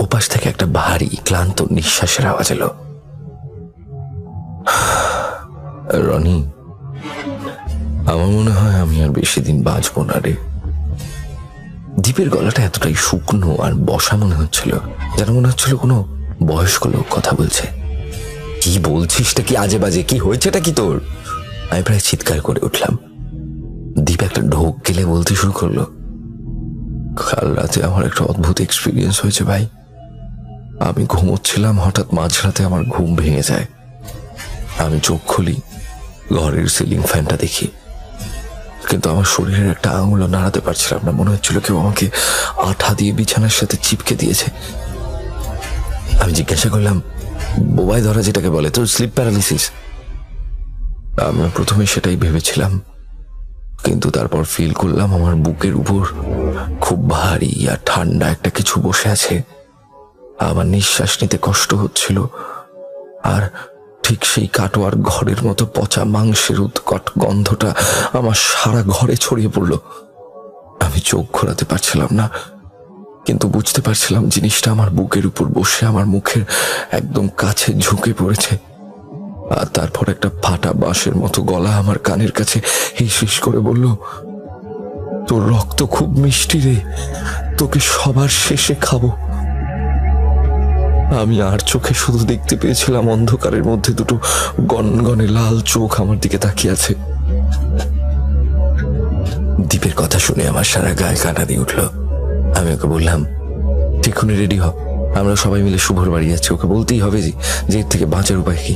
ওপাশ থেকে একটা ভারী ক্লান্ত নিঃশ্বাসের আওয়াজ এলো। রনি, আমার মনে হয় আমি আর বেশি দিন বাঁচবো না রে। দ্বীপের গলাটা এতটাই শুকনো আর বসা মনে হচ্ছিল, যেন মনে হচ্ছিল কোনো বয়স্ক লোক কথা বলছে। কি বলছিসটা কি আজে বাজে? কি হয়েছেটা কি তোর? আমি প্রায় চিৎকার করে উঠলাম। দ্বীপ একটা ঢোক গেলে বলতে শুরু করলো, কাল রাতে আমার একটা অদ্ভুত এক্সপিরিয়েন্স হয়েছে ভাই। আমি ঘুমোচ্ছিলাম, হঠাৎ মাঝরাতে আমার ঘুম ভেঙে যায়। আমি চোখ খুলি, ঘরের সিলিং ফ্যানটা দেখি, কিন্তু আমার শরীরের একটা আঙুলও নাড়াতে পারছিলাম না। মনে হচ্ছিল কেউ আমাকে আঠা দিয়ে বিছানার সাথে চিপকে দিয়েছে। আমি জিজ্ঞাসা করলাম, বোবায় ধরা যেটাকে বলে, তোর স্লিপ প্যারালিসিস? আমি প্রথমে সেটাই ভেবেছিলাম, কিন্তু তারপর ফিল করলাম আমার বুকের উপর খুব ভারী আর ঠান্ডা একটা কিছু বসে আছে। আমার নিঃশ্বাস নিতে কষ্ট হচ্ছিল, আর ঠিক সেই কাটোয়ার ঘরের মতো পচা মাংসের উৎকট গন্ধটা আমার সারা ঘরে ছড়িয়ে পড়ল। আমি চোখ ঘোরাতে পারছিলাম না, কিন্তু বুঝতে পারছিলাম জিনিসটা আমার বুকের উপর বসে আমার মুখের একদম কাছে ঝুঁকে পড়েছে। আর তারপর একটা ফাটা বাঁশের মতো গলা আমার কানের কাছে হিস করে বলল, তোর রক্ত খুব মিষ্টি রে, তোকে সবার শেষে খাবো। আমি আর চোখে শুধু দেখতে পেয়েছিলাম অন্ধকারের মধ্যে দুটো গনগনে লাল চোখ আমার দিকে তাকিয়ে আছে। দ্বীপের কথা শুনে আমার সারা গায়ে কাঁটা দিয়ে উঠল। আমি ওকে বললাম, ঠিকই রেডি হ, আমরা সবাই মিলে শুভর বাড়ি যাচ্ছি। ওকে বলতেই হবে যে এর থেকে বাঁচার উপায় কি।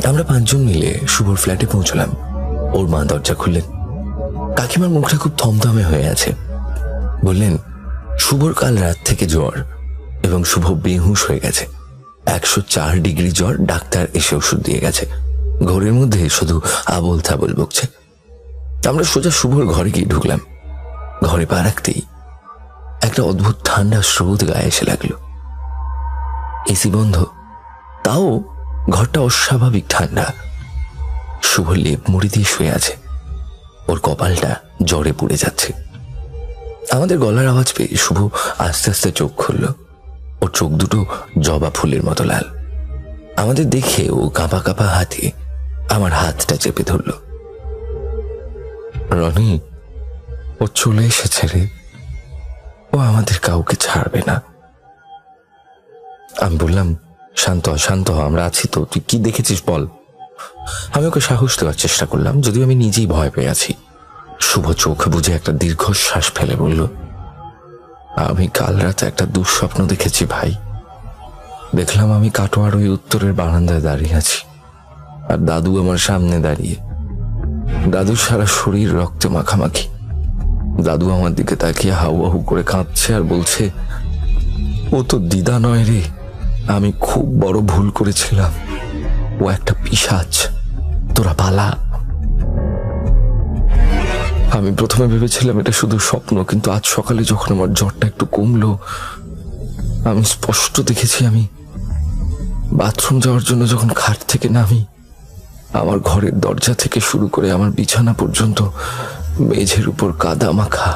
আমরা 5 জন মিলে শুভর ফ্ল্যাটে পৌঁছলাম। ওর মা দরজা খুললেন। কাকিমার মুখটা খুব থমথমে হয়ে আছে। বললেন, শুভর কাল রাত থেকে জ্বর, এবং শুভ বেহুশ হয়ে গেছে। 104 ডিগ্রি জ্বর, ডাক্তার এসে ওষুধ দিয়ে গেছে। ঘরের মধ্যে শুধু আবল তাবল বকছে। আমরা সোজা শুভর ঘরে গিয়ে ঢুকলাম। ঘরে পা রাখতেই একটা অদ্ভুত ঠান্ডা স্রোত গায়ে এসে লাগলো। এসি বন্ধ, তাও ঘরটা অস্বাভাবিক ঠান্ডা। শুভ লেপ মুড়ি দিয়ে শুয়ে আছে। ওর কপালটা জ্বরে পুড়ে যাচ্ছে। আমাদের গলার আওয়াজ পেয়ে শুভ আস্তে আস্তে চোখ খুলল। ওর চোখ দুটো জবা ফুলের মতো লাল। আমাদের দেখে ও কাঁপা কাঁপা হাতে আমার হাতটা চেপে ধরল। রনি, ও চলে এসেছে রে, ও আমাদের কাউকে ছাড়বে না। আমি বললাম, শান্ত শান্ত, আমরা আছি তো, তুই কি দেখেছিস বল। আমি ওকে সাহস দেওয়ার চেষ্টা করলাম, যদিও আমি নিজেই ভয় পেয়ে আছি। শুভ চোখ বুঝে একটা দীর্ঘশ্বাস ফেলে বলল, আমি কাল রাতে একটা দুঃস্বপ্ন দেখেছি ভাই। দেখলাম আমি কাটোয়ার ওই উত্তরের বারান্দায় দাঁড়িয়ে আছি, আর দাদু আমার সামনে দাঁড়িয়ে। দাদুর সারা শরীর রক্তে মাখামাখি, দাদু আমার দিকে তাকিয়ে হাউ হাউ করে কাঁদছে আর বলছে, ও তো দিদা নয় রে, আমি খুব বড় ভুল করেছিলাম, ও একটা পিশাচ, তোরা পালা। আমি প্রথমে ভেবেছিলাম এটা শুধু স্বপ্ন, কিন্তু আজ সকালে যখন আমার জ্বরটা একটু কমলো, আমি স্পষ্ট দেখেছি আমি বাথরুম যাওয়ার জন্য যখন খাট থেকে নামি, আমার ঘরের দরজা থেকে শুরু করে আমার বিছানা পর্যন্ত মেঝের উপর কাদা মাখা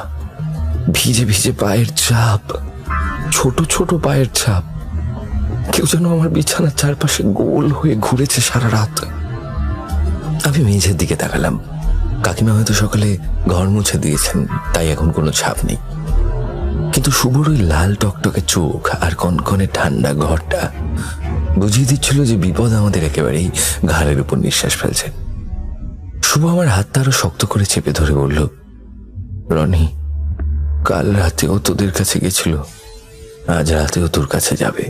ভিজে ভিজে পায়ের ছাপ, ছোট ছোট পায়ের ছাপ। কেউ যেন আমার বিছানার চারপাশে গোল হয়ে ঘুরেছে সারা রাত। আমি মেঝের দিকে তাকালাম। কাকিমা হয়তো সকালে ঘর মুছে দিয়েছেন, তাই এখন কোনো ছাপ নেই, কিন্তু শুভর ওই লাল টকটকে চোখ আর কনকনে ঠান্ডা ঘরটা বুঝিয়ে দিচ্ছিল যে বিপদ আমাদের একেবারেই ঘাড়ের উপর নিঃশ্বাস ফেলছে। শুভ আমার হাতটা আরো শক্ত করে চেপে ধরে বলল, রনি, কাল রাতেও তোদের কাছে গেছিল, আজ রাতেও তোর কাছে যাবে,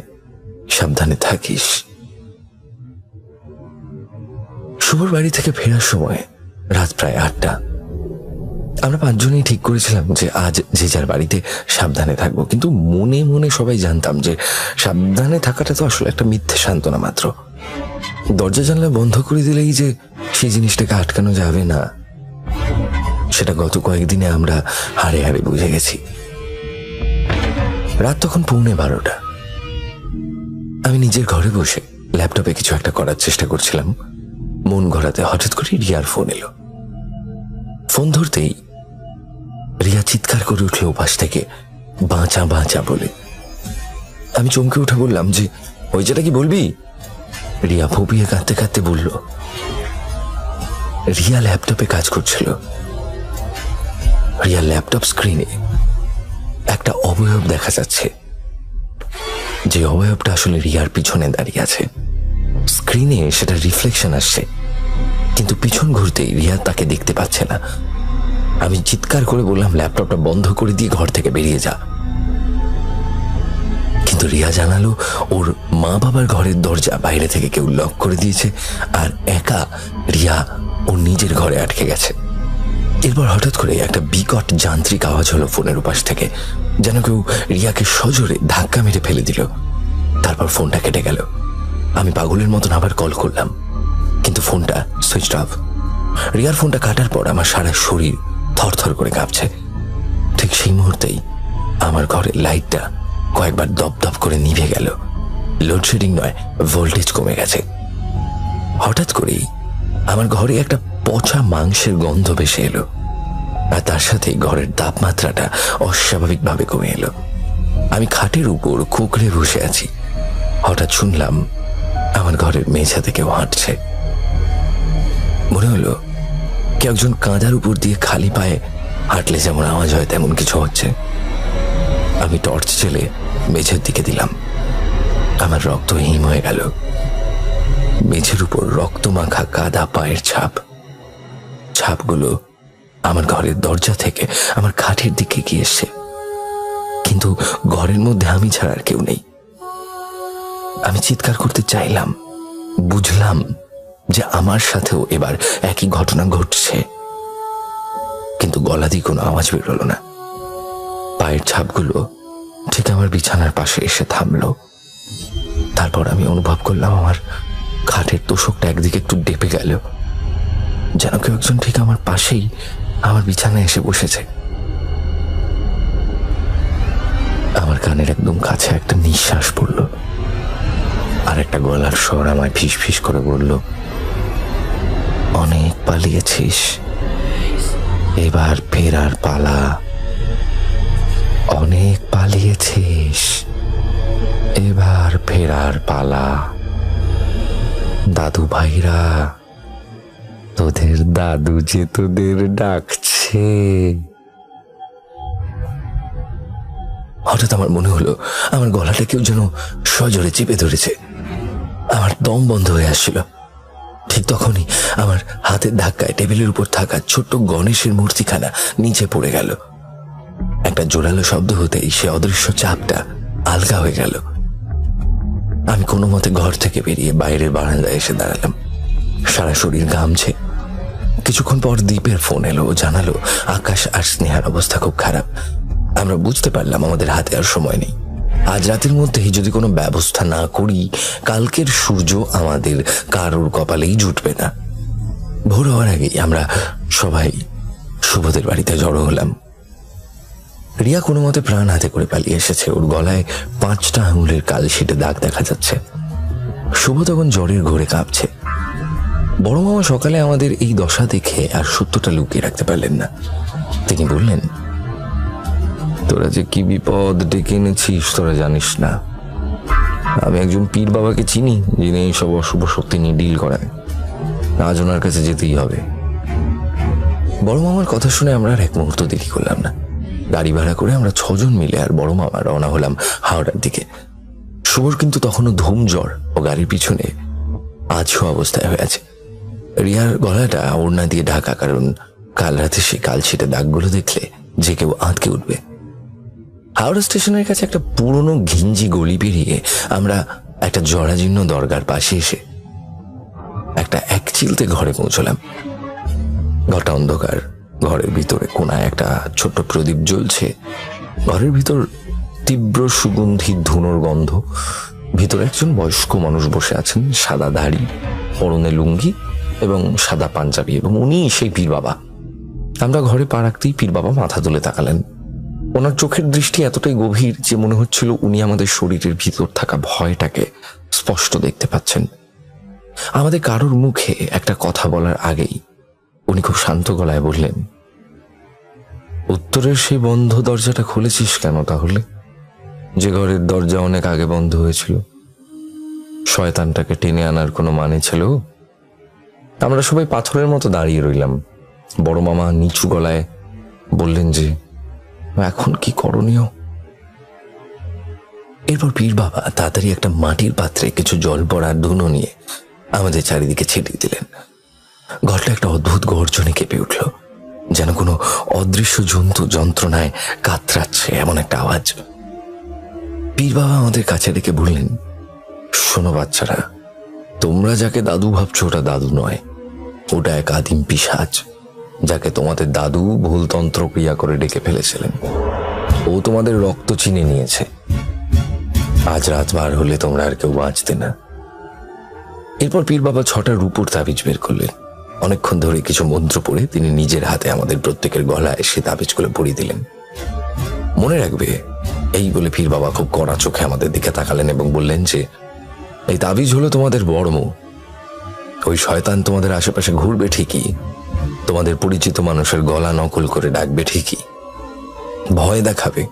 সাবধানে থাকিস। শুভর বাড়ি থেকে ফেরার সময় রাত প্রায় 8টা। আমরা 5 জনেই ঠিক করেছিলাম যে আজ যে যার বাড়িতে সাবধানে থাকবো, কিন্তু মনে মনে সবাই জানতাম যে সাবধানে থাকাটা তো আসলে একটা মিথ্যে সান্ত্বনা মাত্র। দরজা জানলা বন্ধ করে দিলেই যে সেই জিনিসটাকে আটকানো যাবে না, সেটা গত কয়েকদিনে আমরা হাড়ে হাড়ে বুঝে গেছি। রাত তখন 12:15। আমি নিজের ঘরে বসে ল্যাপটপে কিছু একটা করার চেষ্টা করছিলাম। মন ঘোরাতে হঠাৎ করে রিয়ার ফোন এলো। ফোন ধরতেই রিয়া চিৎকার করে উঠল ওপাশ থেকে, বাঁচা বাঁচা বলে। আমি চমকে উঠে বললাম যে, ওই যেটা কি বলবি? রিয়া ফুপিয়ে কাঁদতে কাঁদতে বলল, রিয়া ল্যাপটপে কাজ করছিল। রিয়া ল্যাপটপ স্ক্রিনে একটা অবয়ব দেখা যাচ্ছে, যে অবয়বটা আসলে রিয়ার পিছনে দাঁড়িয়ে আছে। স্ক্রিনে সেটা রিফ্লেকশন আসছে, কিন্তু পিছন ঘুরতেই রিয়া তাকে দেখতে পাচ্ছে না। আমি চিৎকার করে বললাম, ল্যাপটপটা বন্ধ করে দিয়ে ঘর থেকে বেরিয়ে যা। কিন্তু রিয়া জানালো ওর মা বাবার ঘরের দরজা বাইরে থেকে কেউ লক করে দিয়েছে, আর একা রিয়া ওর নিজের ঘরে আটকে গেছে। এরপর হঠাৎ করে একটা বিকট যান্ত্রিক আওয়াজ হলো ফোনের উপাস থেকে, যেন কেউ রিয়াকে সজোরে ধাক্কা মেরে ফেলে দিল। তারপর ফোনটা কেটে গেল। আমি পাগলের মতন আবার কল করলাম, কিন্তু ফোনটা সুইচ অফ। রিয়ার ফোনটা কাটার পর আমার সারা শরীর থরথর করে কাঁপছে। ঠিক সেই মুহূর্তেই আমার ঘরের লাইটটা কয়েকবার দপদপ করে নিভে গেল। লোডশেডিং নয়, ভোল্টেজ কমে গেছে। হঠাৎ করেই আমার ঘরে একটা পচা মাংসের গন্ধ ভেসে এলো, আর তার সাথে ঘরের তাপমাত্রাটা অস্বাভাবিকভাবে কমে এলো। আমি খাটের উপর কুঁকড়ে বসে আছি। হঠাৎ শুনলাম আমার ঘরের মেঝাতে কেউ হাঁটছে। মনে হলো কেউ একজন কাঁদার উপর দিয়ে খালি পায়ে হাঁটলে যেমন আওয়াজ হয় তেমন কিছু হচ্ছে। আমি টর্চ জ্বেলে মেঝের দিকে দিলাম। আমার রক্ত হিম হয়ে গেল। মেঝের উপর রক্ত মাখা কাদা পায়ের ছাপ। ছাপগুলো আমার ঘরের দরজা থেকে আমার খাটের দিকে গিয়ে এসছে, কিন্তু ঘরের মধ্যে আমি ছাড়া আর কেউ নেই। আমি চিৎকার করতে চাইলাম, বুঝলাম যে আমার সাথেও এবার একই ঘটনা ঘটছে, কিন্তু গলা দিয়ে কোনো আওয়াজ বেরোলো না। পায়ের ছাপগুলো ঠিক আমার বিছানার পাশে এসে থামলো। তারপর আমি অনুভব করলাম আমার খাটের তোষকটা একদিকে একটু ডেপে গেল, যেন কেউ একজন ঠিক আমার পাশেই আমার বিছানায় এসে বসেছে। আমার কানের একদম কাছে একটা নিঃশ্বাস পড়ল, আর একটা গলার স্বর আমায় ফিস ফিস করে বলল, অনেক পালিয়েছিস, এবার ফেরার পালা। অনেক পালিয়েছিস, এবার ফেরার পালা। দাদু ভাইরা, তোদের দাদু যে তোদের ডাকছে। হঠাৎ আমার মনে হলো আমার গলাটা কেউ যেন সজোরে চেপে ধরেছে। আমার দম বন্ধ হয়ে আসছিল। ঠিক তখনই আমার হাতের ধাক্কায় টেবিলের উপর থাকা ছোট্ট গণেশের মূর্তিখানা নিচে পড়ে গেল। একটা জোরালো শব্দ হতেই সে অদৃশ্য চাপটা আলগা হয়ে গেল। আমি কোনো মতে ঘর থেকে বেরিয়ে বাইরের বারান্দায় এসে দাঁড়ালাম। সারা শরীর ঘামছে, কিছুক্ষণ পর দীপের ফোন এলো, জানালো আকাশ আর স্নেহার অবস্থা খুব খারাপ। আমরা বুঝতে পারলাম আমাদের হাতে আর সময় নেই। আজ রাতের মধ্যেই যদি কোনো ব্যবস্থা না করি, কালকের সূর্য আমাদের কারোর কপালেই জুটবে না। ভোর হওয়ার আগেই আমরা সবাই শুভদের বাড়িতে জড়ো হলাম। রিয়া কোনো মতে প্রাণ হাতে করে পালিয়ে এসেছে। ওর গলায় 5টা আঙুলের কালশিটে দাগ দেখা যাচ্ছে। শুভ তখন জ্বরের ঘোরে কাঁপছে। বড় মামা সকালে আমাদের এই দশা দেখে আর সত্যটা লুকিয়ে রাখতে পারলেন না। তিনি বললেন, তোরা যে কি বিপদ ডেকে এনেছিস তোরা জানিস না। আমি একজন পীর বাবাকে চিনি, যিনি এইসব অশুভ শক্তি নিয়ে ডিল করেন। আজ ওনার কাছে যেতেই হবে। বড় মামার কথা শুনে আমরা আর এক মুহূর্ত দেরি করলাম না। গাড়ি ভাড়া করে আমরা 6 জন মিলে আর বড় মামা রওনা হলাম হাওড়ার দিকে। শুভর কিন্তু তখনও ধুম জ্বর ও গাড়ির পিছনে আছো অবস্থায় হয়ে আছে। রিয়ার গলাটা ওড়না দিয়ে ঢাকা, কারণ কাল রাতে সে কালশিটে দাগগুলো দেখলে যে কেউ আঁতকে উঠবে। হাওড়া স্টেশনের কাছে একটা পুরনো ঘিঞ্জি গলি পেরিয়ে আমরা একটা জরাজীর্ণ দরগার পাশে এসে একটা এক চিলতে ঘরে পৌঁছলাম। ঘরটা অন্ধকার। ঘরের ভিতরে কোনায় একটা ছোট্ট প্রদীপ জ্বলছে। ঘরের ভিতর তীব্র সুগন্ধি ধুনোর গন্ধ। ভিতরে একজন বয়স্ক মানুষ বসে আছেন, সাদা দাড়ি, পরনে লুঙ্গি এবং সাদা পাঞ্জাবি, এবং উনি সেই পীর বাবা। আমরা ঘরে পা রাখতেই পীর বাবা মাথা তুলে তাকালেন। ওনার চোখের দৃষ্টি এতটাই গভীর যে মনে হচ্ছিল উনি আমাদের শরীরের ভিতর থাকা ভয়টাকে স্পষ্ট দেখতে পাচ্ছেন। আমাদের কারোর মুখে একটা কথা বলার আগেই উনি খুব শান্ত গলায় বললেন, উত্তরের সেই বন্ধ দরজাটা খুলেছিস কেন তাহলে, যে ঘরের দরজা অনেক আগে বন্ধ হয়েছিল? শয়তানটাকে টেনে আনার কোনো মানে ছিল? আমরা সবাই পাথরের মতো দাঁড়িয়ে রইলাম। বড় মামা নিচু গলায় বললেন যে, এখন কি করণীয়? এরপর পীর বাবা তাড়াতাড়ি একটা মাটির পাত্রে কিছু জল পড়ার ধুনো নিয়ে আমাদের চারিদিকে ছিটিয়ে দিলেন। ঘরটা একটা অদ্ভুত গর্জনে কেঁপে উঠল, যেন কোনো অদৃশ্য জন্তু যন্ত্রণায় কাতরাচ্ছে এমন একটা আওয়াজ। পীর বাবা আমাদের কাছে ডেকে বললেন, শোনো বাচ্চারা, তোমরা যাকে দাদু ভাবছো ওটা দাদু নয়, ওটা এক আদিম পিশাচ, যাকে তোমাদের দাদু ভুল তন্ত্র ক্রিয়া করে ডেকে ফেলেছিলেন। ও তোমাদের রক্ত চিনে নিয়েছে। আজ রাত বার হলে তোমরা আর কেউ বাঁচতে না। এরপর পীর বাবা 6টা রূপোর তাবিজ বের করলেন। অনেকক্ষণ ধরে কিছু মন্ত্র পড়ে তিনি নিজের হাতে আমাদের প্রত্যেকের গলায় সে তাবিজগুলো পরিয়ে দিলেন। মনে রাখবে, এই বলে পীর বাবা খুব কড়া চোখে আমাদের দিকে তাকালেন এবং বললেন যে, এই তাবিজ হলো তোমাদের বর্ম। ওই শয়তান তোমাদের আশেপাশে ঘুরবে ঠিকই, তোমাদের পরিচিত মানুষের গলা নকল করে ডাকবে ঠিকই, ভয় দেখাবে,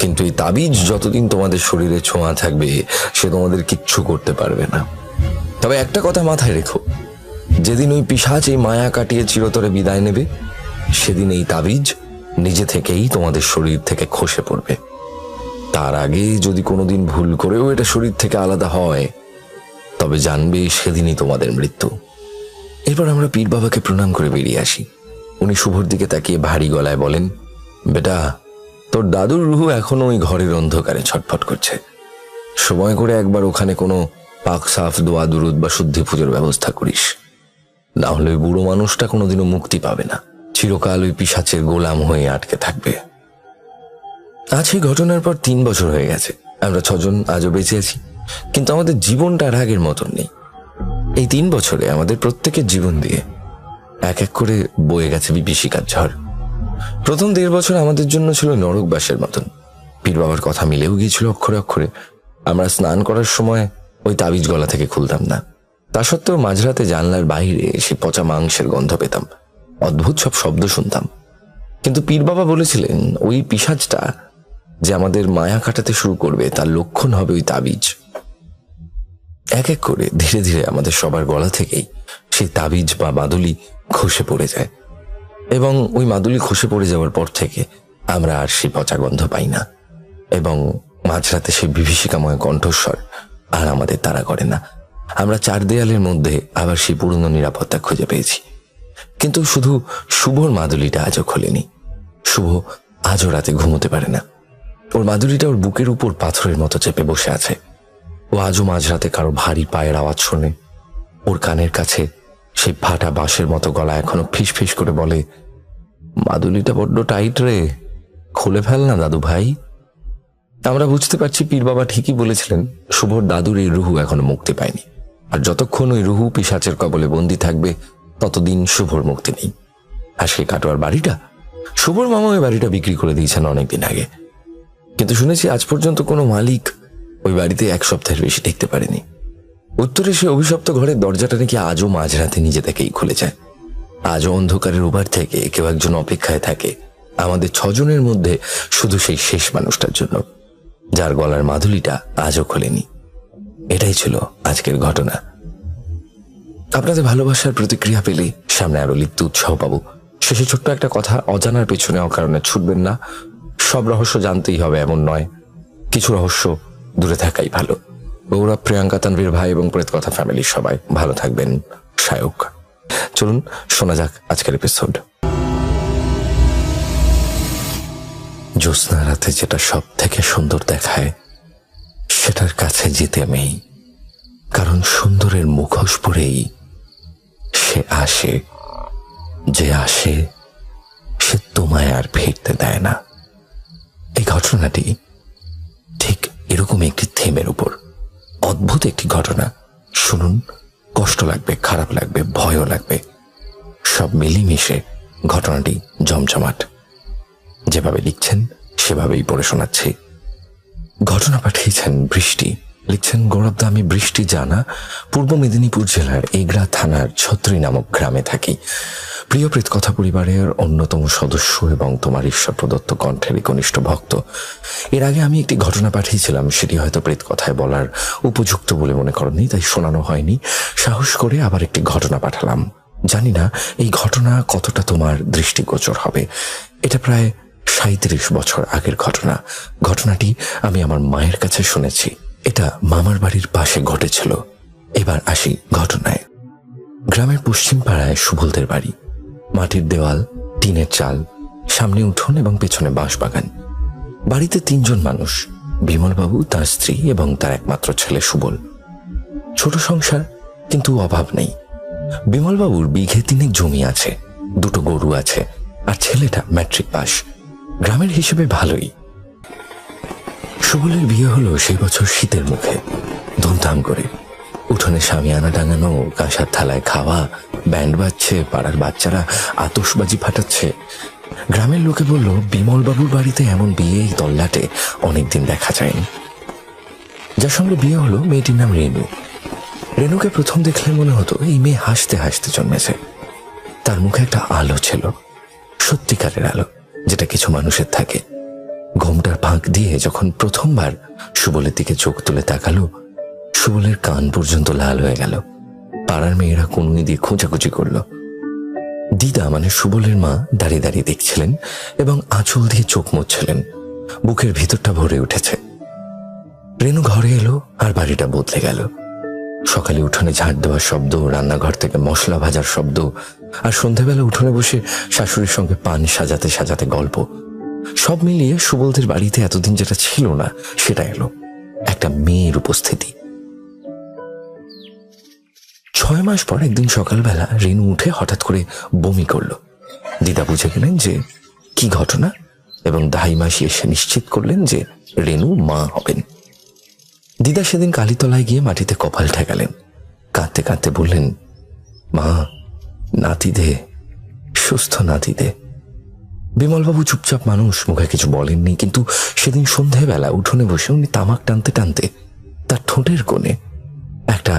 কিন্তু এই তাবিজ যতদিন তোমাদের শরীরে ছোঁয়া থাকবে সে তোমাদের কিচ্ছু করতে পারবে না। তবে একটা কথা মাথায় রেখো, যেদিন ওই পিশাচ এই মায়া কাটিয়ে চিরতরে বিদায় নেবে, সেদিন এই তাবিজ নিজে থেকেই তোমাদের শরীর থেকে খসে পড়বে। তার আগে যদি কোনোদিন ভুল করেও এটা শরীর থেকে আলাদা হয়, তবে জানবে সেদিনই তোমাদের মৃত্যু। এরপর আমরা পীর বাবাকে প্রণাম করে বেরিয়ে আসি। উনি শুভর দিকে তাকিয়ে ভারী গলায় বলেন, বেটা, তোর দাদুর রুহু এখনো ওই ঘরের অন্ধকারে ছটফট করছে। সময় করে একবার ওখানে কোনো পাক সাফ দোয়া দুরুদ বা শুদ্ধি পুজোর ব্যবস্থা করিস, না হলে ওই বুড়ো মানুষটা কোনোদিনও মুক্তি পাবে না, চিরকাল ওই পিশাচের গোলাম হয়ে আটকে থাকবে। আজ এই ঘটনার পর 3 বছর হয়ে গেছে। আমরা 6 জন আজও বেঁচে আছি, কিন্তু আমাদের জীবনটা আর আগের মতন নেই। এই 3 বছরে আমাদের প্রত্যেকের জীবন দিয়ে এক এক করে বয়ে গেছে বিভীষিকার ঝড়। প্রথম 1.5 বছর আমাদের জন্য ছিল নরকবাসের মতন। পীর বাবার কথা মিলেও গিয়েছিল অক্ষরে অক্ষরে। আমরা স্নান করার সময় ওই তাবিজ গলা থেকে খুলতাম না। তা সত্ত্বেও মাঝরাতে জানলার বাইরে সে পচা মাংসের গন্ধ পেতাম, অদ্ভুত সব শব্দ শুনতাম। কিন্তু পীর বাবা বলেছিলেন, ওই পিশাচটা যে আমাদের মায়া কাটাতে শুরু করবে তার লক্ষণ হবে ওই তাবিজ। এক এক করে ধীরে ধীরে আমাদের সবার গলা থেকেই সেই তাবিজ বা মাদুলি খসে পড়ে যায়, এবং ওই মাদুলি খসে পড়ে যাওয়ার পর থেকে আমরা আর সেই পচা গন্ধ পাই না, এবং মাঝরাতে সেই বিভীষিকাময় কণ্ঠস্বর আর আমাদের তাড়া করে না। আমরা 4 দেয়ালের মধ্যে আবার সেই পুরনো নিরাপত্তা খুঁজে পেয়েছি। কিন্তু শুধু শুভর মাদুলিটা আজও খোলেনি। শুভ আজও রাতে ঘুমোতে পারে না। ওর মাদুলিটা ওর বুকের উপর পাথরের মতো চেপে বসে আছে। ও আজও মাঝরাতে কারো ভারী পায়ের আওয়াজ শোনে। ওর কানের কাছে সেই ফাটা বাঁশের মতো গলা এখনো ফিস ফিস করে বলে, মাদুলিটা বড্ড টাইট রে, খুলে ফেল না দাদু ভাই। আমরা বুঝতে পারছি পীর বাবা ঠিকই বলেছিলেন, শুভর দাদুর এই রুহু এখনো মুক্তি পায়নি, আর যতক্ষণ ওই রুহু পিশাচের কবলে বন্দী থাকবে ততদিন শুভর মুক্তি নেই। আর সেই কাটোয়ার বাড়িটা, শুভর মামা ওই বাড়িটা বিক্রি করে দিয়েছেন অনেকদিন আগে, কিন্তু শুনেছি আজ পর্যন্ত কোনো মালিক ওই বাড়িতে এক সপ্তাহের বেশি টিকতে পারেনি। উত্তরে সে অভিশপ্ত ঘরের দরজাটা নাকি আজও মাঝরাতে নিজে থেকেই খুলে যায়। আজও অন্ধকারের উবার থেকে কেউ একজন অপেক্ষায় থাকে আমাদের 6 জনের মধ্যে শুধু সেই শেষ মানুষটার জন্য, যার গলার মাদুলিটা আজও খোলেনি। এটাই ছিল আজকের ঘটনা। আপনাদের ভালোবাসার প্রতিক্রিয়া পেলে সামনে আরো লিখতে উৎসাহ পাবো। শেষে ছোট্ট একটা কথা, অজানার পেছনে অকারণে ছুটবেন না। সব রহস্য জানতেই হবে এমন নয়, কিছু রহস্য দূরে থাকাই ভালো। গৌরব, প্রিয়াঙ্কা, তানভীর ভাই এবং প্রেত কথা ফ্যামিলির সবাই ভালো থাকবেন। সায়ক। চলুন শোনা যাক আজকের এপিসোড। জ্যোৎস্না রাতে যেটা সব থেকে সুন্দর দেখায় সেটার কাছে যেতে আমি, কারণ সুন্দরের মুখোশ পরেই সে আসে। যে আসে সে তোমায় আর ফিরতে দেয় না। এই ঘটনাটি ঠিক এরকম একটি থিমের উপর, অদ্ভুত একটি ঘটনা। শুনুন, কষ্ট লাগবে, খারাপ লাগবে, ভয়ও লাগবে, সব মিলিমিশে ঘটনাটি জমজমাট। যেভাবে লিখছেন সেভাবেই পড়ে শোনাচ্ছি। ঘটনা পাঠিয়েছেন বৃষ্টি। লিখছেন, গৌরবদা, আমি বৃষ্টি জানা, পূর্ব মেদিনীপুর জেলার এগরা থানার ছত্রী নামক গ্রামে থাকি। প্রিয় প্রেতকথা পরিবারের অন্যতম সদস্য এবং তোমার ঈশ্বর প্রদত্ত কণ্ঠের কনিষ্ঠ ভক্ত। এর আগে আমি একটি ঘটনা পাঠিয়েছিলাম, সেটি হয়তো প্রেতকথায় বলার উপযুক্ত বলে মনে করনি, তাই শোনানো হয়নি। সাহস করে আবার একটি ঘটনা পাঠালাম। জানি না এই ঘটনা কতটা তোমার দৃষ্টিগোচর হবে। এটা প্রায় 37 বছর আগের ঘটনা। ঘটনাটি আমি আমার মায়ের কাছে শুনেছি। এটা মামার বাড়ির পাশে ঘটেছিল। এবার আসি ঘটনায়। গ্রামের পশ্চিম পাড়ায় সুবলদের বাড়ি। মাটির দেওয়াল, টিনের চাল, সামনে উঠোন এবং পেছনে বাঁশবাগান। বাড়িতে 3 জন মানুষ, বিমলবাবু, তার স্ত্রী এবং তার একমাত্র ছেলে সুবল। ছোট সংসার, কিন্তু অভাব নেই। বিমলবাবুর বিঘে 3 জমি আছে, 2 গরু আছে, আর ছেলেটা ম্যাট্রিক পাস। গ্রামের হিসেবে ভালোই। সুবলের বিয়ে হলো সেই বছর শীতের মুখে, ধুমধাম করে। উঠোনে শামিয়ানা টাঙানো, কাঁসার থালায় খাওয়া, ব্যান্ড বাজছে, পাড়ার বাচ্চারা আতশবাজি ফাটাচ্ছে। গ্রামের লোকে বলল, বিমলবাবুর বাড়িতে এমন বিয়ে এই তল্লাটে অনেকদিন দেখা যায়নি। যার সঙ্গে বিয়ে হলো মেয়েটির নাম রেনু। রেনুকে প্রথম দেখলে মনে হতো এই মেয়ে হাসতে হাসতে জন্মেছে। তার মুখে একটা আলো ছিল, সত্যিকারের আলো, যেটা কিছু মানুষের থাকে। ঘোমটার ফাঁক দিয়ে যখন প্রথমবার সুবলের দিকে চোখ তুলে তাকালো, সুবলের কান পর্যন্ত লাল হয়ে গেল। পাড়ার মেয়েরা কনুই দিয়ে খোঁচাখুচি করলো। দিদা মানে সুবলের মা দাঁড়িয়ে দাঁড়িয়ে দেখছিলেন এবং আঁচল দিয়ে চোখ মুছছিলেন। বুকের ভিতরটা ভরে উঠেছে। রেনু ঘরে এলো আর বাড়িটা বদলে গেল। সকালে উঠোনে ঝাড় দেওয়ার শব্দ, রান্নাঘর থেকে মশলা ভাজার শব্দ, আর সন্ধ্যাবেলা উঠোনে বসে শাশুড়ির সঙ্গে পান সাজাতে সাজাতে গল্প। সব মিলিয়ে সুবলদের বাড়িতে এতদিন যেটা ছিল না সেটা এলো, একটা মেয়ের উপস্থিতি। 6 মাস পর একদিন সকালবেলা রেনু উঠে হঠাৎ করে বমি করল। দিদা বুঝে গেলেন যে কি ঘটনা, এবং দাইমাসি এসে নিশ্চিত করলেন যে রেনু মা হবেন। দিদা সেদিন কালীতলায় গিয়ে মাটিতে কপাল ঠেকালেন। কাঁদতে কাঁদতে বললেন, মা, নাতি দে, সুস্থ নাতি দে। বিমলবাবু চুপচাপ মানুষ, মুখে কিছু বলেননি, কিন্তু সেদিন সন্ধেবেলা উঠোনে বসে উনি তামাক টানতে টানতে তার ঠোঁটের কোণে একটা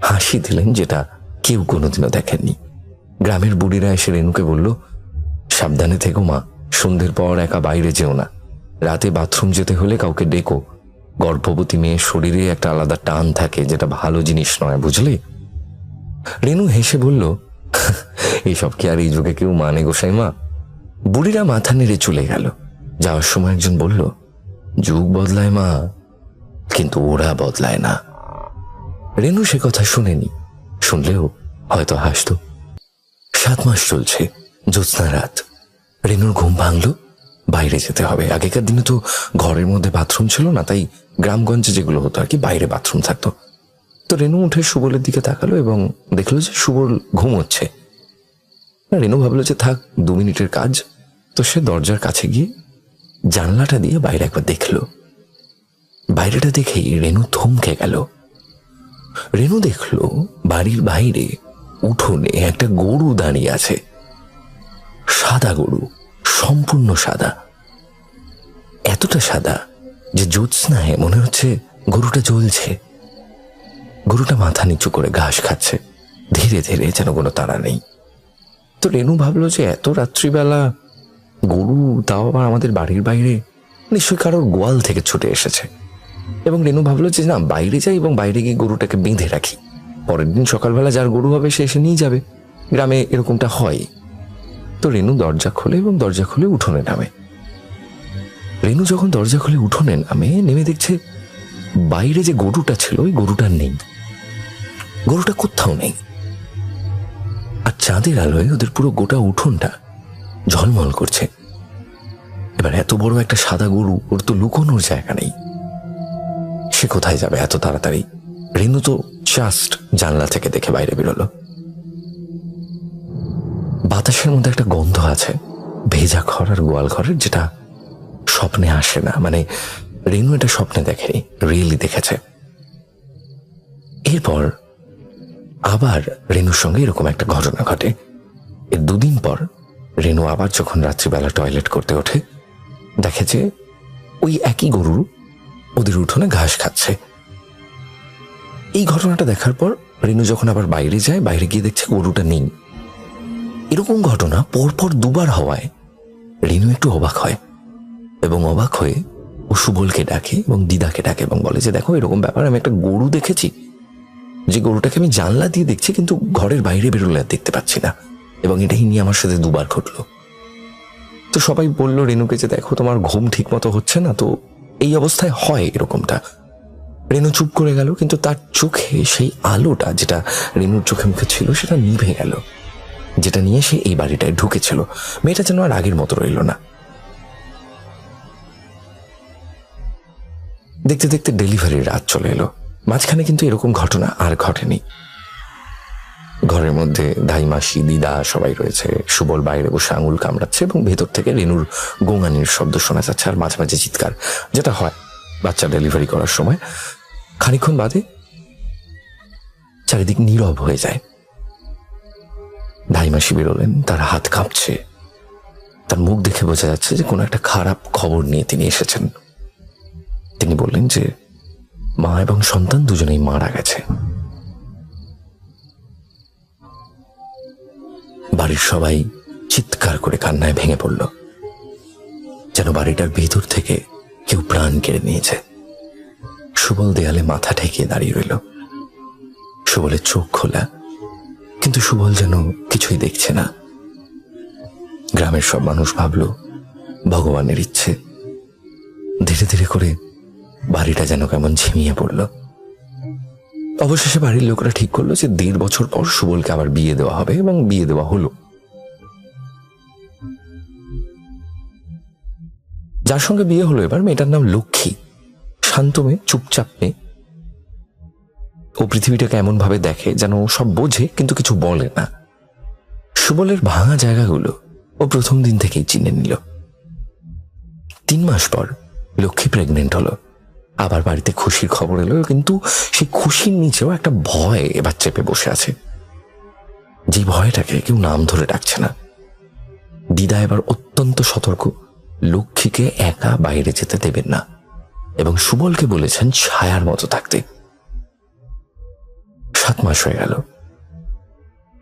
হাসি দিলেন, যেটা কেউ কোনোদিনও দেখেননি। গ্রামের বুড়িরা এসে রেনুকে বলল, সাবধানে থেকো মা, সন্ধ্যের পর একা বাইরে যেও না, রাতে বাথরুম যেতে হলে কাউকে ডেকো। গর্ভবতী মেয়ের শরীরে একটা আলাদা টান থাকে, যেটা ভালো জিনিস নয়, বুঝলে? রেনু হেসে বলল, এইসব কি আর এই যুগে কেউ মানে গোসাই মা? বুড়িরা মাথা নেড়ে চলে গেল। যাওয়ার সময় একজন বলল, যুগ বদলায় মা, কিন্তু ওরা বদলায় না। রেনু সে কথা শুনেনি, শুনলেও হয়তো হাসত। 7 মাস চলছে, জ্যোৎস্না রাত। রেনুর ঘুম ভাঙল, বাইরে যেতে হবে। আগেকার দিনে তো ঘরের মধ্যে বাথরুম ছিল না, তাই গ্রামগঞ্জে যেগুলো হতো আর কি, বাইরে বাথরুম থাকতো। তো রেনু উঠে সুবলের দিকে তাকালো এবং দেখলো যে সুবল ঘুমোচ্ছে। রেনু ভাবলো যে থাক 2 মিনিটের কাজ। তো সে দরজার কাছে গিয়ে জানলাটা দিয়ে বাইরে একবার দেখলো। বাইরেটা দেখেই রেনু থমকে গেল। রেনু দেখলো বাড়ির বাইরে উঠোনে একটা গরু দাঁড়িয়ে আছে। সাদা গরু, সম্পূর্ণ সাদা, এতটা সাদা যে জ্যোৎস্নায় মনে হচ্ছে গরুটা জ্বলছে। গরুটা মাথা নিচু করে ঘাস খাচ্ছে ধীরে ধীরে, যেন কোনো তাড়া নেই। তো রেনু ভাবলো যে এত রাত্রিবেলা গরু, তাও আবার আমাদের বাড়ির বাইরে, নিশ্চয়ই কারোর গোয়াল থেকে ছুটে এসেছে। এবং রেনু ভাবলো যে না, বাইরে যাই এবং বাইরে গিয়ে গরুটাকে বেঁধে রাখি, পরের দিন সকালবেলা যার গরু হবে সে এসে নিয়ে যাবে। গ্রামে এরকমটা হয়। তো রেনু দরজা খোলে এবং দরজা খুলে উঠোনে নামে। রেনু যখন দরজা খুলে উঠোনে নামে, নেমে দেখছে বাইরে যে গরুটা ছিল ওই গরুটা নেই। গরুটা কোথাও নেই। আর চাঁদের আলোয় ওদের পুরো গোটা উঠোনটা ঝলমল করছে। এবার এত বড় একটা সাদা গরু, ওর তো লুকোনোর জায়গা নেই। সে কোথায় যাবে এত তাড়াতাড়ি? রেনু তো জাস্ট জানলা থেকে দেখে বাইরে বেরোলো। বাতাসের মধ্যে একটা গন্ধ আছে, ভেজা ঘর আর গোয়াল ঘরের, যেটা স্বপ্নে আসে না। মানে রেনু এটা স্বপ্নে দেখেনি, রিয়েলি দেখেছে। এরপর আবার রেনুর সঙ্গে এরকম একটা ঘটনা ঘটে। এর 2 দিন পর রেনু আবার যখন রাত্রিবেলা টয়লেট করতে ওঠে, দেখে যে ওই একই গরু ওদের উঠোনে ঘাস খাচ্ছে। এই ঘটনাটা দেখার পর রেনু যখন আবার বাইরে যায়, বাইরে গিয়ে দেখছে গরুটা নেই। এরকম ঘটনা পরপর 2 বার হওয়ায় রেনু একটু অবাক হয় এবং অবাক হয়ে ও সুবলকে ডাকে এবং দিদাকে ডাকে এবং বলে যে দেখো, এরকম ব্যাপার, আমি একটা গরু দেখেছি, যে গরুটাকে আমি জানলা দিয়ে দেখছি কিন্তু ঘরের বাইরে বেরোলে আর দেখতে পাচ্ছি না, এবং এটাই নিয়ে আমার সাথে 2 বার ঘটলো। তো সবাই বলল রেনুকে যে দেখো, তোমার ঘুম ঠিক মতো হচ্ছে না, তো এই অবস্থায় হয় এরকমটা। রেনু চুপ করে গেল, কিন্তু তার চোখে সেই আলোটা যেটা রেনুর চোখে মুখে ছিল সেটা নিভে গেল, যেটা নিয়ে সে এই বাড়িটায় ঢুকেছিল। মেয়েটা যেন আর আগের মতো রইল না। দেখতে দেখতে ডেলিভারির রাত চলে এলো। মাঝখানে কিন্তু এরকম ঘটনা আর ঘটেনি। ঘরের মধ্যে দাই, মাসি, দিদা সবাই রয়েছে। সুবল বাইরে বসে আঙুল কামড়াচ্ছে এবং ভেতর থেকে রেনুর গোঙানির শব্দ শোনা যাচ্ছে, আর মাঝে মাঝে চিৎকার, যেটা হয় বাচ্চা ডেলিভারি করার সময়। খানিকক্ষণ বাদে চারিদিক নীরব হয়ে যায়। দাই মাসি বেরোলেন, তার হাত কাঁপছে। তার মুখ দেখে বোঝা যাচ্ছে যে কোনো একটা খারাপ খবর নিয়ে তিনি এসেছেন। তিনি বললেন যে মা এবং সন্তান দুজনেই মারা গেছে। বাড়ির সবাই চিৎকার করে কান্নায় ভেঙে পড়ল, যেন বাড়িটার ভেতর থেকে কেউ প্রাণ কেড়ে নিয়েছে। সুবল দেয়ালে মাথা ঠেকিয়ে দাঁড়িয়ে রইল। সুবলের চোখ খোলা, কিন্তু সুবল যেন কিছুই দেখছে না। গ্রামের সব মানুষ ভাবল ভগবানের ইচ্ছে। ধীরে ধীরে করে বাড়িটা যেন কেমন ঝিমিয়ে পড়ল। অবশেষে বাড়ির লোকরা ঠিক করলো যে 1.5 বছর পর সুবলকে আবার বিয়ে দেওয়া হবে, এবং বিয়ে দেওয়া হলো। যার সঙ্গে বিয়ে হলো এবার, মেয়েটার নাম লক্ষ্মী। শান্ত মেয়ে, চুপচাপ মেয়ে। ও পৃথিবীটাকে এমন ভাবে দেখে যেন ও সব বোঝে কিন্তু কিছু বলে না। সুবলের ভাঙা জায়গাগুলো ও প্রথম দিন থেকেই চিনে নিল। 3 মাস পর লক্ষ্মী প্রেগনেন্ট হলো। আবার বাড়িতে খুশির খবর এলো, কিন্তু সেই খুশির নিচেও একটা ভয় এবার চেপে বসে আছে, যে ভয়টাকে কেউ নাম ধরে ডাকছে না। দিদা এবার অত্যন্ত সতর্ক, লক্ষ্মীকে একা বাইরে যেতে দেবেন না, এবং সুবলকে বলেছেন ছায়ার মতো থাকতে। 7 মাস হয়ে গেল।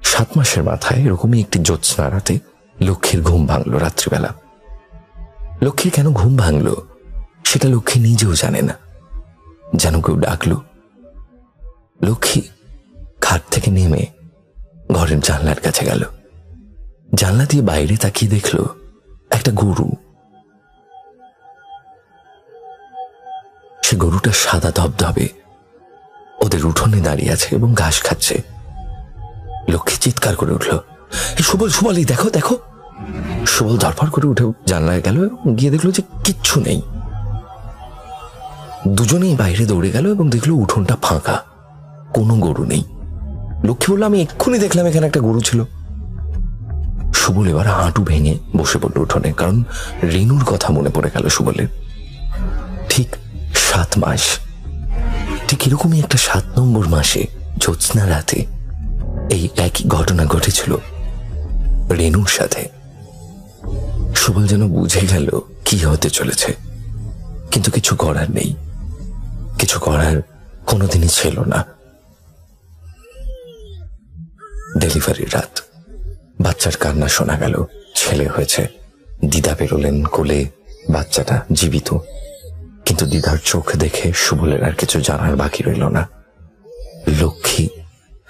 7 মাসের মাথায় এরকমই একটি জ্যোৎস্না রাতে লক্ষ্মীর ঘুম ভাঙলো রাত্রিবেলা। লক্ষ্মীর কেন ঘুম ভাঙলো সেটা লক্ষ্মী নিজেও জানে না। যেন কেউ ডাকলো। লক্ষ্মী খাট থেকে নেমে ঘরের জানলার কাছে গেল। জানলা দিয়ে বাইরে তাকিয়ে দেখলো একটা গরু। সে গরুটা সাদা ধবধবে, ওদের উঠোনে দাঁড়িয়ে আছে এবং ঘাস খাচ্ছে। লক্ষ্মী চিৎকার করে উঠল, সুবল, সুবল, এই দেখো দেখো। সুবল ধরফর করে উঠে জানলায় গেল এবং গিয়ে দেখলো যে কিচ্ছু নেই। দুজনেই বাইরে দৌড়ে গেল এবং দেখলো উঠোনটা ফাঁকা। কোনো গরু নেই। লক্ষ্মী বলল, আমি এক্ষুনি দেখলাম এখানে একটা গরু ছিল। সুবল এবার হাঁটু ভেঙে বসে পড়ল উঠোনে, কারণ রেনুর কথা মনে পড়ে গেল সুবলের। ঠিক 7 মাস, ঠিক এরকমই একটা 7 নম্বর মাসে জ্যোৎস্না রাতে এই একই ঘটনা ঘটেছিল রেনুর সাথে। সুবল যেন বুঝে গেল কি হতে চলেছে, কিন্তু কিছু করার নেই, কিছু করার কোনোদিনই ছিল না। ডেলিভারির রাত, বাচ্চার কান্না শোনা গেল। ছেলে হয়েছে। দিদা বেরোলেন কোলে, বাচ্চাটা জীবিত। কিন্তু দিদার চোখ দেখে সুবলের আর কিছু জানার বাকি রইল না। লক্ষ্মী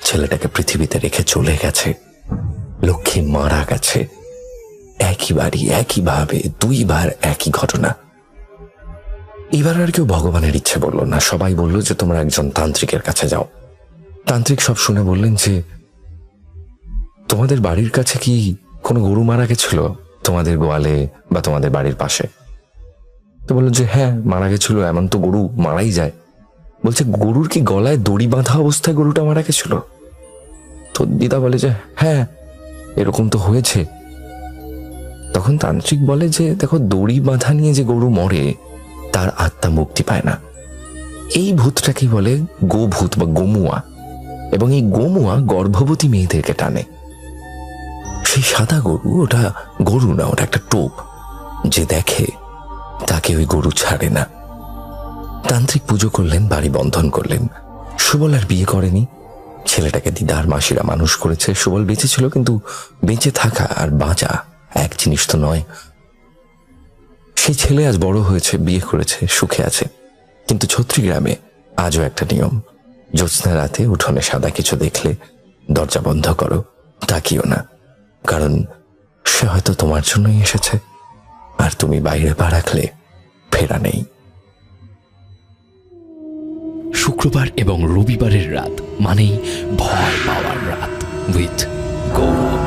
ছেলেটাকে পৃথিবীতে রেখে চলে গেছে। লক্ষ্মী মারা গেছে। একই বাড়ি, একইভাবে 2 বার একই ঘটনা। এবার আর কেউ ভগবানের ইচ্ছে বলল না। সবাই বলল যে তোমরা একজন তান্ত্রিকের কাছে যাও। তান্ত্রিক সব শুনে বললেন যে তোমাদের বাড়ির কাছে কি কোনো গরু মারা গেছিল, তোমাদের গোয়ালে বা তোমাদের বাড়ির পাশে? তো বলল যে হ্যাঁ মারা গেছিল, এমন তো গরু মারাই যায়। বলছে গরুর কি গলায় দড়ি বাঁধা অবস্থায় গরুটা মারা গেছিল? তো দিদা বলে যে হ্যাঁ এরকম তো হয়েছে। তখন তান্ত্রিক বলে যে দেখো, দড়ি বাঁধা নিয়ে যে গরু মরে তার আত্মা মুক্তি পায় না। এই ভূতটাকেই বলে গোভূত বা গোমুয়া, এবং এই গোমুয়া গর্ভবতী মেয়েদেরকে টানে। সেই সাদা গরু, ওটা গরু না, ওটা একটা টোপ। যে দেখে তাকে ওই গরু ছাড়ে না। তান্ত্রিক পুজো করলেন, বাড়ি বন্ধন করলেন। সুবল আর বিয়ে করেনি। ছেলেটাকে দিদার মাসিরা মানুষ করেছে। সুবল বেঁচে ছিল, কিন্তু বেঁচে থাকা আর বাঁচা এক জিনিস তো নয়। সেই ছেলে আজ বড় হয়েছে, বিয়ে করেছে, সুখে আছে। কিন্তু ছত্রী গ্রামে আজও একটা নিয়ম, জ্যোৎস্না রাতে উঠোনে সাদা কিছু দেখলে দরজা বন্ধ করো, তাকিও না, কারণ সে হয়তো তোমার জন্যই এসেছে, আর তুমি বাইরে পা রাখলে ফেরা নেই। শুক্রবার এবং রবিবারের রাত মানেই ভয় পাওয়ার রাত উইথ গৌরব।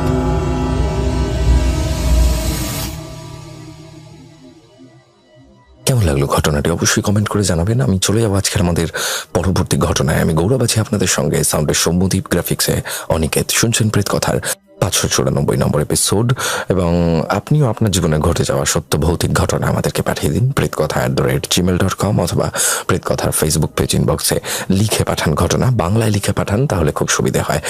কেমন লাগলো ঘটনাটি অবশ্যই কমেন্ট করে জানাবেন। আমি চলে যাবো আজকের আমাদের পরবর্তী ঘটনায়। আমি গৌরব আছি আপনাদের সঙ্গে। সাউন্ডের সৌম্যদীপ, গ্রাফিক্সে অনিকেত। শুনছেন প্রেত কথার 594 নম্বর এপিসোড। এবং আপনিও আপনার জীবনে ঘটে যাওয়া সত্য ভৌতিক ঘটনা আমাদেরকে পাঠিয়ে দিন pretkotha@gmail.com অথবা প্রেত কথার ফেসবুক পেজ ইনবক্সে লিখে পাঠান। ঘটনা বাংলায় লিখে পাঠান, তাহলে খুব সুবিধা হয়।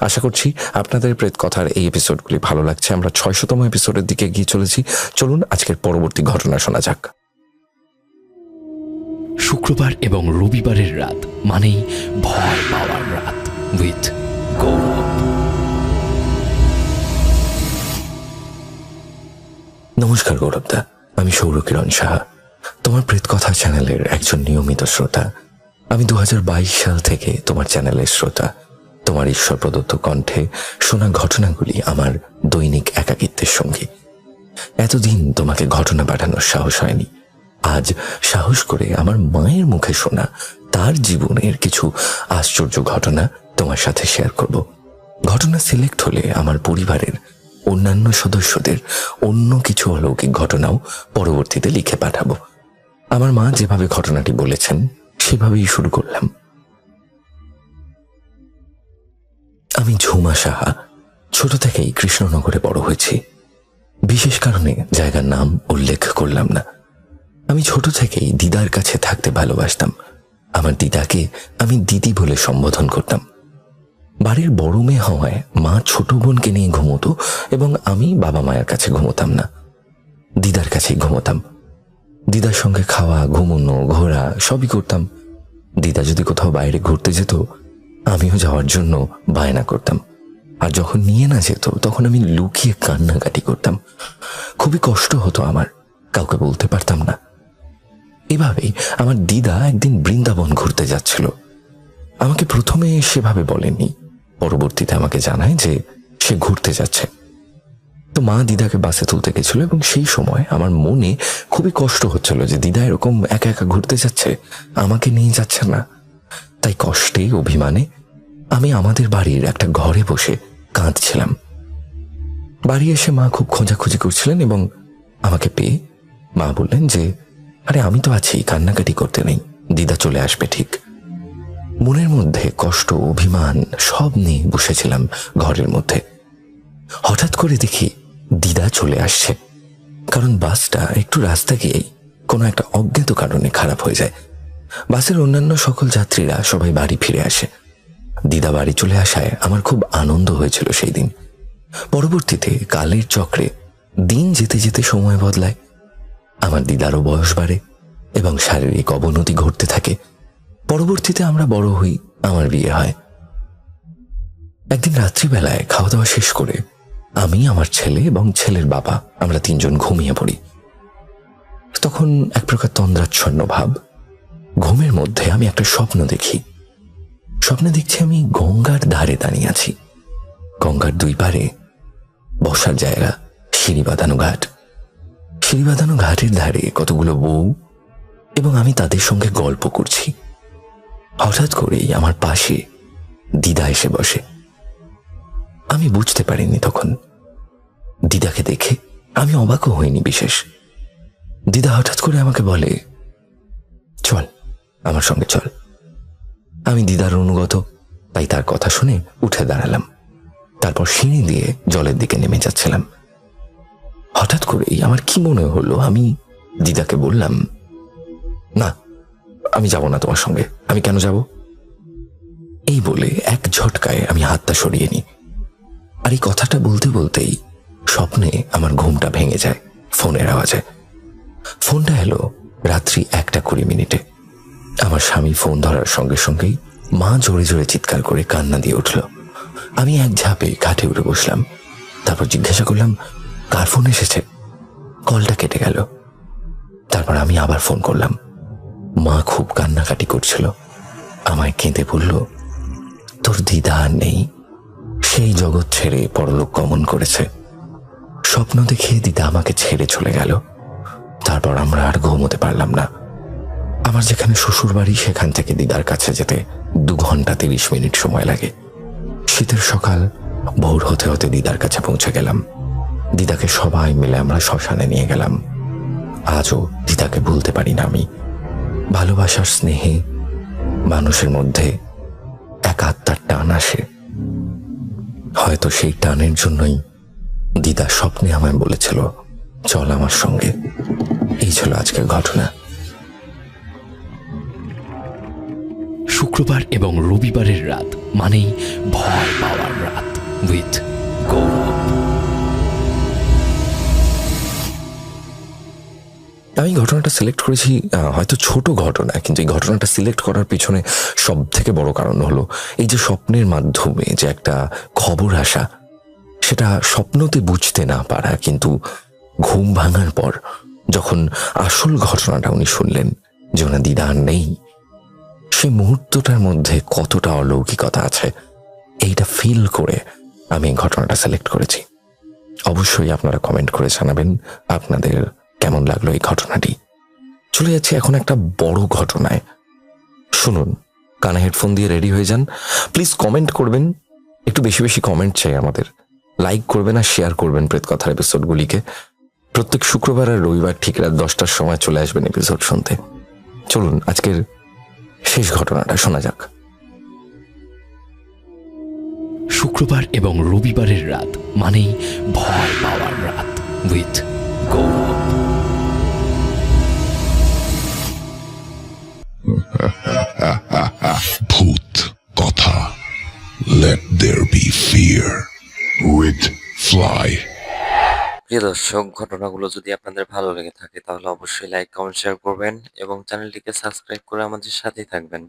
আশা করছি আপনাদের প্রেত কথার এই এপিসোডগুলি ভালো লাগছে। আমরা 600তম এপিসোডের দিকে গিয়ে চলেছি। চলুন আজকের পরবর্তী ঘটনা শোনা যাক। শুক্রবার এবং রবিবারের রাত মানেই ভয় পাওয়ার রাত উইথ গৌরব। নমস্কার গৌরবদা, আমি সৌরকিরণ সাহা, তোমার প্রেত কথা চ্যানেলের একজন নিয়মিত শ্রোতা। আমি 2022 সাল থেকে তোমার চ্যানেলের শ্রোতা। তোমার ঈশ্বর প্রদত্ত কণ্ঠে শোনা ঘটনাগুলি আমার দৈনিক একাকিত্বের সঙ্গী। এতদিন তোমাকে ঘটনা পাঠানোর সাহস হয়নি। আজ সাহস করে আমার মায়ের মুখে শোনা তার জীবনের কিছু আশ্চর্য ঘটনা তোমার সাথে শেয়ার করব। ঘটনা সিলেক্ট হলে আমার পরিবারের অন্যান্য সদস্যদের অন্য কিছু অলৌকিক ঘটনাও পরবর্তীতে লিখে পাঠাবো। আমার মা যেভাবে ঘটনাটি বলেছেন সেভাবেই শুরু করলাম। আমি ঝুমা সাহা। ছোট থেকেই কৃষ্ণনগরে বড় হয়েছি। বিশেষ কারণে জায়গার নাম উল্লেখ করলাম না। আমি ছোট থেকেই দিদার কাছে থাকতে ভালোবাসতাম। আমার দিদাকে আমি দিদি বলে সম্বোধন করতাম। বাড়ির বড় মেয়ে হওয়ায় মা ছোট বোনকে নিয়ে ঘুমোতো এবং আমি বাবা মায়ের কাছে ঘুমোতাম না, দিদার কাছেই ঘুমোতাম। দিদার সঙ্গে খাওয়া, ঘুমোনো, ঘোরা সবই করতাম। দিদা যদি কোথাও বাইরে ঘুরতে যেত, আমিও যাওয়ার জন্য বায়না করতাম। আর যখন নিয়ে না যেত, তখন আমি লুকিয়ে কান্নাকাটি করতাম। খুবই কষ্ট হতো আমার, কাউকে বলতে পারতাম না। এভাবেই আমার দিদা একদিন বৃন্দাবন ঘুরতে যাচ্ছিল। আমাকে প্রথমে সেভাবে বলেনি, পরবর্তীতে আমাকে জানায় যে সে ঘুরতে যাচ্ছে। তো মা দিদাকে বাসে তুলতে গেছিল এবং সেই সময় আমার মনে খুবই কষ্ট হচ্ছিল যে দিদা এরকম একা একা ঘুরতে যাচ্ছে, আমাকে নিয়ে যাচ্ছে না। তাই কষ্টে, অভিমানে আমি আমাদের বাড়ির একটা ঘরে বসে কাঁদছিলাম। বাড়ি এসে মা খুব খোঁজাখুঁজি করছিলেন এবং আমাকে পেয়ে মা বললেন যে আরে আমি তো আছি, কান্নাকাটি করতে নেই, দিদা চলে আসবে ঠিক। মনের মধ্যে কষ্ট, অভিমান সব নিয়ে বসেছিলাম ঘরের মধ্যে। হঠাৎ করে দেখি দিদা চলে আসছে। কারণ বাসটা একটু রাস্তা গিয়েই কোনো একটা অজ্ঞাত কারণে খারাপ হয়ে যায়। বাসের অন্যান্য সকল যাত্রীরা সবাই বাড়ি ফিরে আসে। দিদা বাড়ি চলে আসায় আমার খুব আনন্দ হয়েছিল সেই দিন। পরবর্তীতে কালের চক্রে দিন যেতে যেতে সময় বদলায়। আমার দিদারও বয়স বাড়ে এবং শারীরিক অবনতি ঘটতে থাকে। পরবর্তীতে আমরা বড় হই, আমার বিয়ে হয়। একদিন রাত্রিবেলায় খাওয়া দাওয়া শেষ করে আমি, আমার ছেলে এবং ছেলের বাবা আমরা তিনজন ঘুমিয়ে পড়ি। তখন এক প্রকার তন্দ্রাচ্ছন্ন ভাব। ঘুমের মধ্যে আমি একটা স্বপ্ন দেখি। স্বপ্নে দেখছি আমি গঙ্গার ধারে দাঁড়িয়ে আছি। গঙ্গার দুই পারে বসার জায়গা, সিঁড়ি বাঁধানো ঘাট। সিঁড়ি বাঁধানো ঘাটের ধারে কতগুলো বউ এবং আমি তাদের সঙ্গে গল্প করছি। হঠাৎ করেই আমার পাশে দিদা এসে বসে। আমি বুঝতে পারিনি তখন। দিদাকে দেখে আমি অবাকও হইনি বিশেষ। দিদা হঠাৎ করে আমাকে বলে, চল আমার সঙ্গে চল। আমি দিদার অনুগত, তাই তার কথা শুনে উঠে দাঁড়ালাম। তারপর সিঁড়ি দিয়ে জলের দিকে নেমে যাচ্ছিলাম। হঠাৎ করেই আমার কি মনে হলো, আমি দিদাকে বললাম, না আমি যাব না তোমার সঙ্গে। আমি কেন যাব? এই বলে এক ঝটকায় আমি হাতটা সরিয়ে নিই। আর এই কথাটা বলতে বলতেই স্বপ্নে আমার ঘুমটা ভেঙে যায় ফোনের আওয়াজে। ফোনটা এলো রাত্রি 1:20। আমার স্বামী ফোন ধরার সঙ্গে সঙ্গেই মা জোরে জোরে চিৎকার করে কান্না দিয়ে উঠল। আমি এক ঝাঁপে কাঠে উঠে বসলাম। তারপর জিজ্ঞাসা করলাম, কার ফোন এসেছে? কলটা কেটে গেল। তারপর আমি আবার ফোন করলাম। মা খুব কান্নাকাটি করছিল। আমায় কেঁদে বলল, তোর দিদা আর নেই, সেই জগৎ ছেড়ে পরলোক গমন করেছে। স্বপ্ন দেখে দিদা আমাকে ছেড়ে চলে গেল। তারপর আমরা আর ঘুমোতে পারলাম না। আমার যেখানে শ্বশুর বাড়ি, সেখান থেকে দিদার কাছে যেতে 2 ঘন্টা 30 মিনিট সময় লাগে। শীতের সকাল, ভোর হতে হতে দিদার কাছে পৌঁছে গেলাম। দিদাকে সবাই মিলে আমরা শ্মশানে নিয়ে গেলাম। আজও দিদাকে ভুলতে পারি না আমি। ভালোবাসার স্নেহে মানুষের মধ্যে এক আত্মার টান আসে। হয়তো সেই টানের জন্যই দিদা স্বপ্নে আমায় বলেছিল, চল আমার সঙ্গে। এই ছিল আজকের ঘটনা। শুক্রবার এবং রবিবারের রাত মানেই ভয় পাওয়ার রাত উইথ গৌরব। আমি ঘটনাটা সিলেক্ট করেছি, হয়তো ছোট ঘটনা, কিন্তু এই ঘটনাটা সিলেক্ট করার পিছনে সব থেকে বড় কারণ হলো এই যে স্বপ্নের মাধ্যমে যে একটা খবর আসা, সেটা স্বপ্নতে বুঝতে না পারা, কিন্তু ঘুম ভাঙার পর যখন আসল ঘটনাটা উনি শুনলেন যে ওনার দিদা আর নেই, সেই মুহূর্তটার মধ্যে কতটা অলৌকিকতা আছে এইটা ফিল করে আমি এই ঘটনাটা সিলেক্ট করেছি। অবশ্যই আপনারা কমেন্ট করে জানাবেন আপনাদের কেমন লাগলো এই ঘটনাটি। চলে যাচ্ছি এখন একটা বড় ঘটনায়। শুনুন, কানে হেডফোন দিয়ে রেডি হয়ে যান। প্লিজ কমেন্ট করবেন, একটু বেশি বেশি কমেন্ট চাই আমাদের। লাইক করবেন আর শেয়ার করবেন প্রেতকথার এপিসোডগুলিকে। প্রত্যেক শুক্রবার আর রবিবার ঠিক রাত 10টার সময় চলে আসবেন এপিসোড শুনতে। চলুন আজকের শেষ ঘটনাটা শোনা যাক। শুক্রবার এবং রবিবারের রাত মানেই ভয় পাওয়ার রাত উইথ গৌরব। ভূত কথা, let there be fear with Fly। প্রিয় দর্শক, ঘটনাগুলো যদি আপনাদের ভালো লেগে থাকে তাহলে অবশ্যই লাইক, কমেন্ট, শেয়ার করবেন এবং চ্যানেলটিকে সাবস্ক্রাইব করে আমাদের সাথেই থাকবেন।